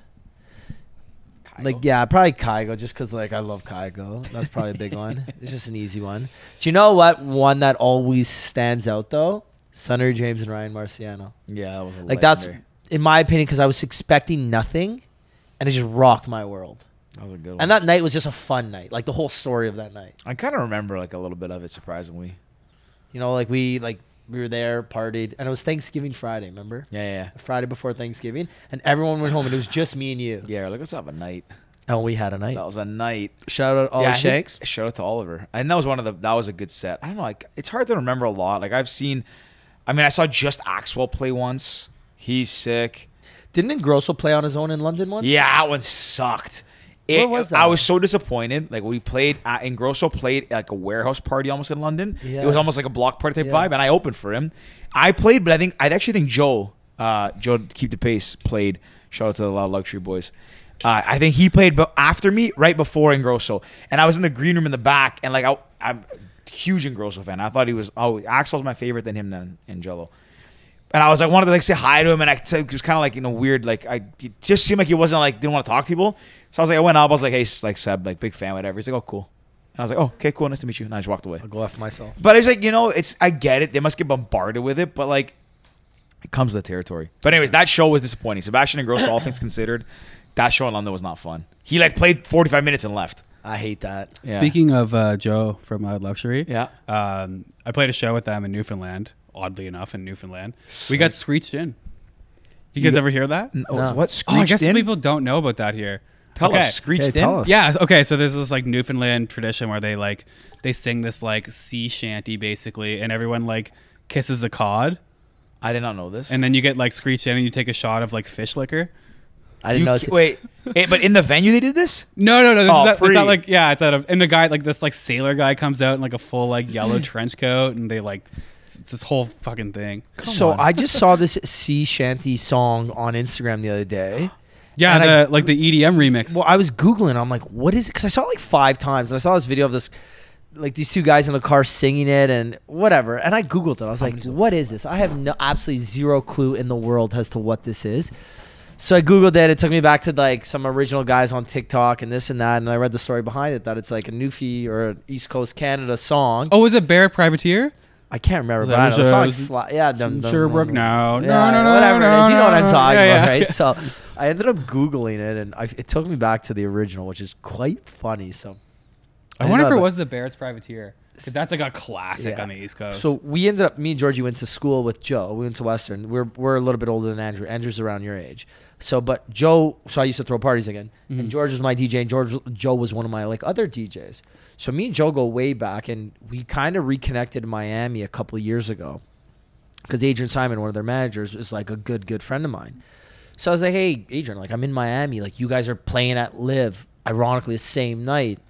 Like yeah, probably Kygo, just because like I love Kygo. That's probably a big one. It's just an easy one. Do you know what one that always stands out though? Sunny James and Ryan Marciano. Yeah, that was Like that's in my opinion because I was expecting nothing, and it just rocked my world. that was a good one. And that night was just a fun night. Like the whole story of that night. I kind of remember like a little bit of it, surprisingly. You know, like we were there, partied, and it was Thanksgiving Friday. Remember? Yeah. Friday before Thanksgiving, and everyone went home, and it was just me and you. Yeah, like let's have a night. And we had a night. That was a night. Shout out Ollie I think- Shanks. Shout out to Oliver. And that was that was a good set. I don't know, like it's hard to remember a lot. Like I saw just Axwell play once. He's sick. Didn't Grosso play on his own in London once? Yeah, that one sucked. Where was that I one? was so disappointed. Like we played, and Grosso played like a warehouse party almost in London. Yeah. It was almost like a block party type Yeah. vibe, and I opened for him. I played, but I actually think Joe Keep the Pace played. Shout out to the Loud Luxury Boys. I think he played after me, right before Ingrosso, and I was in the green room in the back, and like I'm a huge Ingrosso fan. I thought he was Axel's my favorite than him then Angelo. And I was like, wanted to like say hi to him, and it was kind of like weird. Like it just seemed like he wasn't like didn't want to talk to people. So I was like, I went up. I was like, hey, like Seb, like big fan, whatever. He's like, oh, cool. And I was like, oh, okay, cool, nice to meet you. And I just walked away. I'll go after myself. But it's like I get it. They must get bombarded with it, but like it comes with the territory. But anyways, that show was disappointing. Sebastian and Grosso, all things considered, that show in London was not fun. He like played 45 minutes and left. I hate that. Yeah. Speaking of Joe from Loud Luxury, Yeah. I played a show with them in Newfoundland. Oddly enough, in Newfoundland, we got screeched in. You guys ever hear that? No. No. What? Oh, I Screeched guess some in? people don't know about that here. Tell Okay. us. Screeched Okay, in? tell us. Yeah. Okay. So there's this like Newfoundland tradition where they sing this like sea shanty basically, and everyone like kisses a cod, I did not know this. and then you get like screeched in, and you take a shot of like fish liquor. I didn't know. Wait, but in the venue they did this? No. This Oh, is it's pre. not like it's at a, and the guy like this like sailor guy comes out in like a full like yellow trench coat, and they like it's this whole fucking thing. So on. I just saw this sea shanty song on Instagram the other day. Yeah, And like the EDM remix. Well, I was Googling. I'm like, what is it? Because I saw it like 5 times. And I saw this video of this, like these two guys in the car singing it and whatever. And I Googled it. I was like, what is this? I have absolutely zero clue in the world as to what this is. So I Googled it. It took me back to like some original guys on TikTok and this and that. And I read the story behind it, that it's like a Newfie or East Coast Canada song. Oh, was it Bear Privateer? I can't remember, Was but that I know. The was- song's yeah, Sherbrooke? No. Yeah, No. whatever it is. You know what I'm talking Yeah, about, yeah. right? So I ended up Googling it, and it took me back to the original, which is quite funny. So I didn't wonder know if it that. was the Bears Privateer. Because that's like a classic Yeah. on the East Coast. So we ended up, me and Georgie went to school with Joe. We went to Western. We're a little bit older than Andrew. Andrew's around your age. So, but Joe, so I used to throw parties again. And George was my DJ, and Joe was one of my like other DJs. So me and Joe go way back, and we kind of reconnected in Miami a couple of years ago. Because Adrian Simon, one of their managers, is like a good friend of mine. So I was like, hey, Adrian, like I'm in Miami. Like you guys are playing at Live, ironically the same night.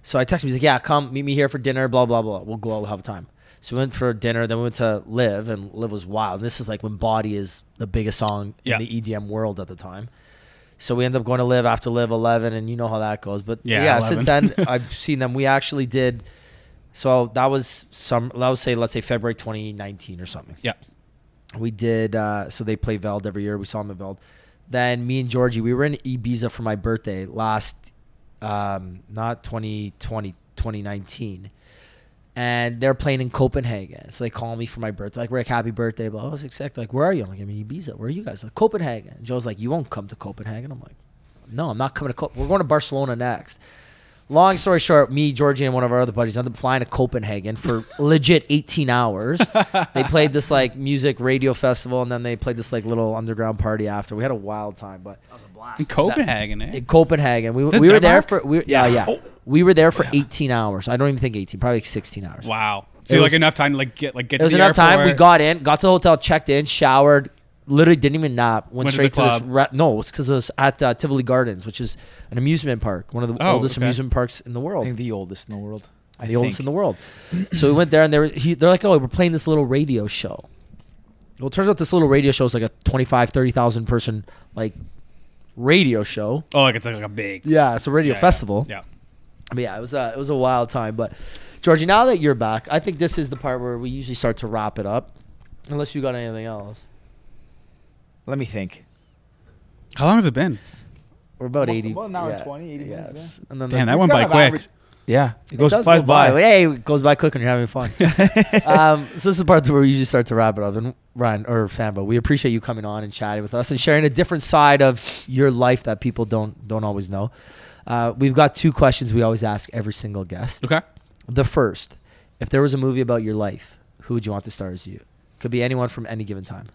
So I texted him. He's like, yeah, come meet me here for dinner, blah, blah, blah. We'll go out, we'll have a time. So we went for dinner. Then we went to Live, and Live was wild. And this is like when Body is the biggest song in the EDM world at the time. So we ended up going to Live after Live 11, and you know how that goes. But yeah, since then, I've seen them. We actually did. So that was let's say February 2019 or something. Yeah. We did. So they play Veld every year. We saw them at Veld. Then me and Georgie, we were in Ibiza for my birthday last, not 2020, 2019. And they're playing in Copenhagen. So they call me for my birthday. Like, Rick, happy birthday. But I was like, where are you? I'm like, I'm in Ibiza. Where are you guys? Like, Copenhagen. And Joe's like, you won't come to Copenhagen. I'm like, no, I'm not coming to Copenhagen. We're going to Barcelona next. Long story short, me, Georgie, and one of our other buddies ended up flying to Copenhagen for legit 18 hours. They played this like music radio festival, and then they played this like little underground party after. We had a wild time, but That was a blast. in Copenhagen, eh? in Copenhagen, we Is it were there Denmark? for we were there for 18 hours. I don't even think 18, probably like 16 hours. Wow. So It you was- like enough time to get It to was the enough airport. time. We got to the hotel, checked in, showered. Literally didn't even nap. Went Went to straight the to this. club. No, it's because it was at Tivoli Gardens, which is an amusement park, one of the oldest amusement parks in the I world. think the oldest in the world. The oldest in the world. So we went there, and they're like, oh, we're playing this little radio show. Well, it turns out this little radio show is like a 25, 30,000 person like radio show. Oh, like it's like a big. Yeah, it's a radio festival. Yeah. But yeah, it was a wild time. But Georgie, now that you're back, I think this is the part where we usually start to wrap it up, unless you got anything else. Let me think. How long has it been? We're about Almost 80. about an hour and yeah, 20, 80 minutes, yes. And then Damn, the- that went by quick. Yeah, It does flies go by. Hey, it goes by quick when you're having fun. So this is the part where we usually start to wrap it up. And Ryan or Famba, we appreciate you coming on and chatting with us and sharing a different side of your life that people don't always know. We've got 2 questions we always ask every single guest. Okay. The first, if there was a movie about your life, who would you want to star as you? Could be anyone from any given time.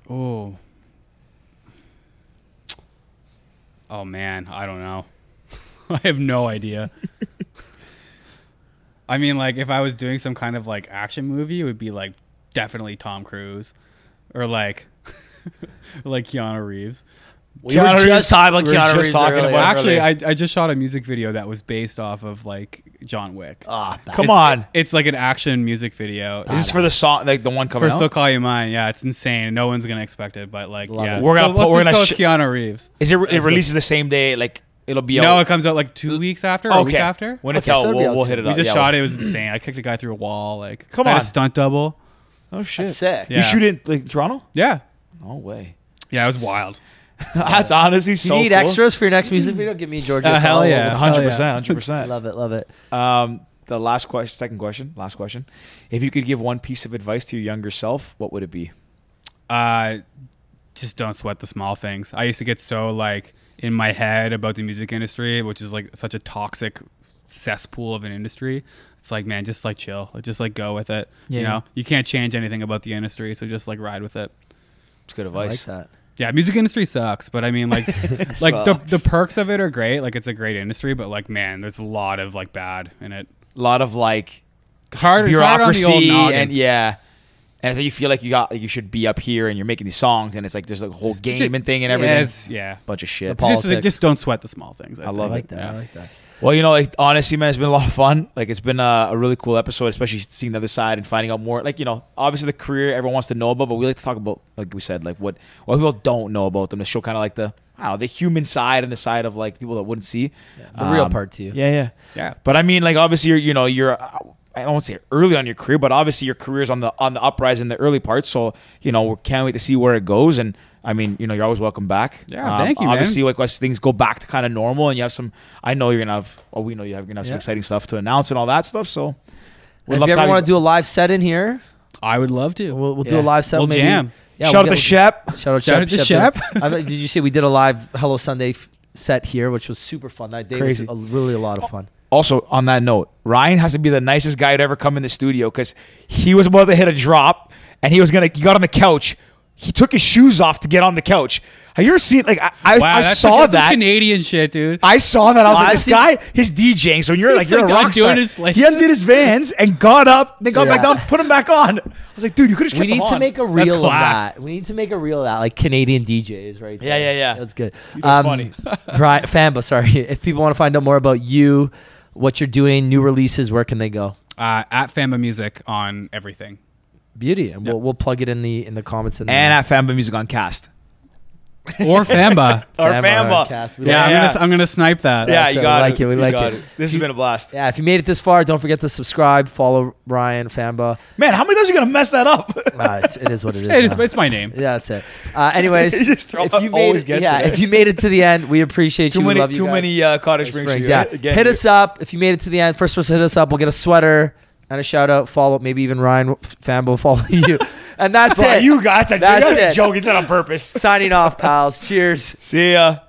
Oh man, I don't know. I have no idea. I mean, like if I was doing some kind of like action movie, it would be like definitely Tom Cruise or like like Keanu Reeves. We were just talking about Keanu Reeves earlier. Well, actually, I just shot a music video that was based off of like John Wick. Come on. It's like an action music video. Is this for the song, like the one coming For out? Still Call You Mine. Yeah, it's insane. No one's gonna expect it, but like, Love yeah. it. We're gonna so let's we're just gonna go with Keanu Reeves. Is it releases the same day? Like it'll be No, out. it comes out like 2 weeks after or a week after. When it's Okay, out, so it'll be out we'll soon. hit it We up. just Yeah, shot it. It was insane. I kicked a guy through a wall. Like, Come I had on. a stunt double. Oh shit! That's sick. Yeah. You shoot it like Toronto? Yeah, No way. yeah, it was wild. That's honestly Do so you need cool. extras for your next music video? Give me Georgia. a hell call. yeah. 100%. 100%. Love it. The last question, last question. If you could give one piece of advice to your younger self, what would it be? Just don't sweat the small things. I used to get so like in my head about the music industry, which is like such a toxic cesspool of an industry. It's like, man, just like chill, just like go with it. Yeah. You know, you can't change anything about the industry, so just like ride with it. It's good I like advice. that. Yeah, music industry sucks, but I mean, like, like the perks of it are great. Like, it's a great industry, but like, man, there's a lot of like bad in it. A lot of like It's hard on the bureaucracy old noggin. and yeah. And I think you feel like you should be up here and you're making these songs and it's like there's like a whole game and thing and everything. Yeah. Bunch of shit. Just don't sweat the small things. I love I it. like that. Yeah. I like that. Well, you know, like honestly, man, it's been a lot of fun. Like it's been a really cool episode, especially seeing the other side and finding out more. Like, you know, obviously the career everyone wants to know about, but we like to talk about, like we said, like what people don't know about them to show kind of like the, I don't know, the human side and the side of like people that wouldn't see. The real part to you. Yeah. Yeah. But I mean, like obviously you're I don't want to say early on your career, but obviously your career's on the uprise in the early parts. So, you know, we can't wait to see where it goes. And I mean, you know, you're always welcome back. Yeah, thank you, obviously, man. like as things go back to kind of normal, and you have some. I know you're gonna have. Well, we know you're gonna have some exciting stuff to announce and all that stuff. So, And if you ever want to do a live set in here, I would love to. we'll do a live set. We'll maybe. jam. Yeah, shout we'll out to Shep. Shout out to Shep. Did you see we did a live Hello Sunday set here, which was super fun. That day Crazy. was really a lot of fun. Also, on that note, Ryan has to be the nicest guy to ever come in the studio because he was about to hit a drop and he got on the couch. He took his shoes off to get on the couch. Have you ever seen, like, I saw that's that. Canadian shit, dude. I saw that. I was like, this guy, his DJing. So when you're like, you're a rock star. He undid his Vans and got up, then got back down, put him back on. I was like, dude, you could have just kept We him need to on. make a reel of class. that. We need to make a reel of that, like Canadian DJs, right? there. Yeah. That's good. That's funny. Brian, Famba, sorry. If people want to find out more about you, what you're doing, new releases, where can they go? At Famba Music on everything. Beauty, and we'll plug it in the comments. And at Famba Music on Cast. Or Famba. Or Famba. Cast. I'm gonna snipe that. Yeah, you got it. We like it. This has been a blast. Yeah, if you made it this far, don't forget to subscribe, follow Ryan Famba. Man, how many times are you going to mess that up? It is what it is. It's my name. Yeah, that's it. Anyways, You just throw- always gets it. if you made it to the end, we appreciate you. We love you Too guys. many Cottage Springs. Yeah, Again, hit us up if you made it to the end. First person to hit us up, we'll get a sweater and a shout out. Follow, maybe even Ryan Famba will follow you. And that's Bro, it. you guys are That's it. joking. That on purpose. Signing off, pals. Cheers. See ya.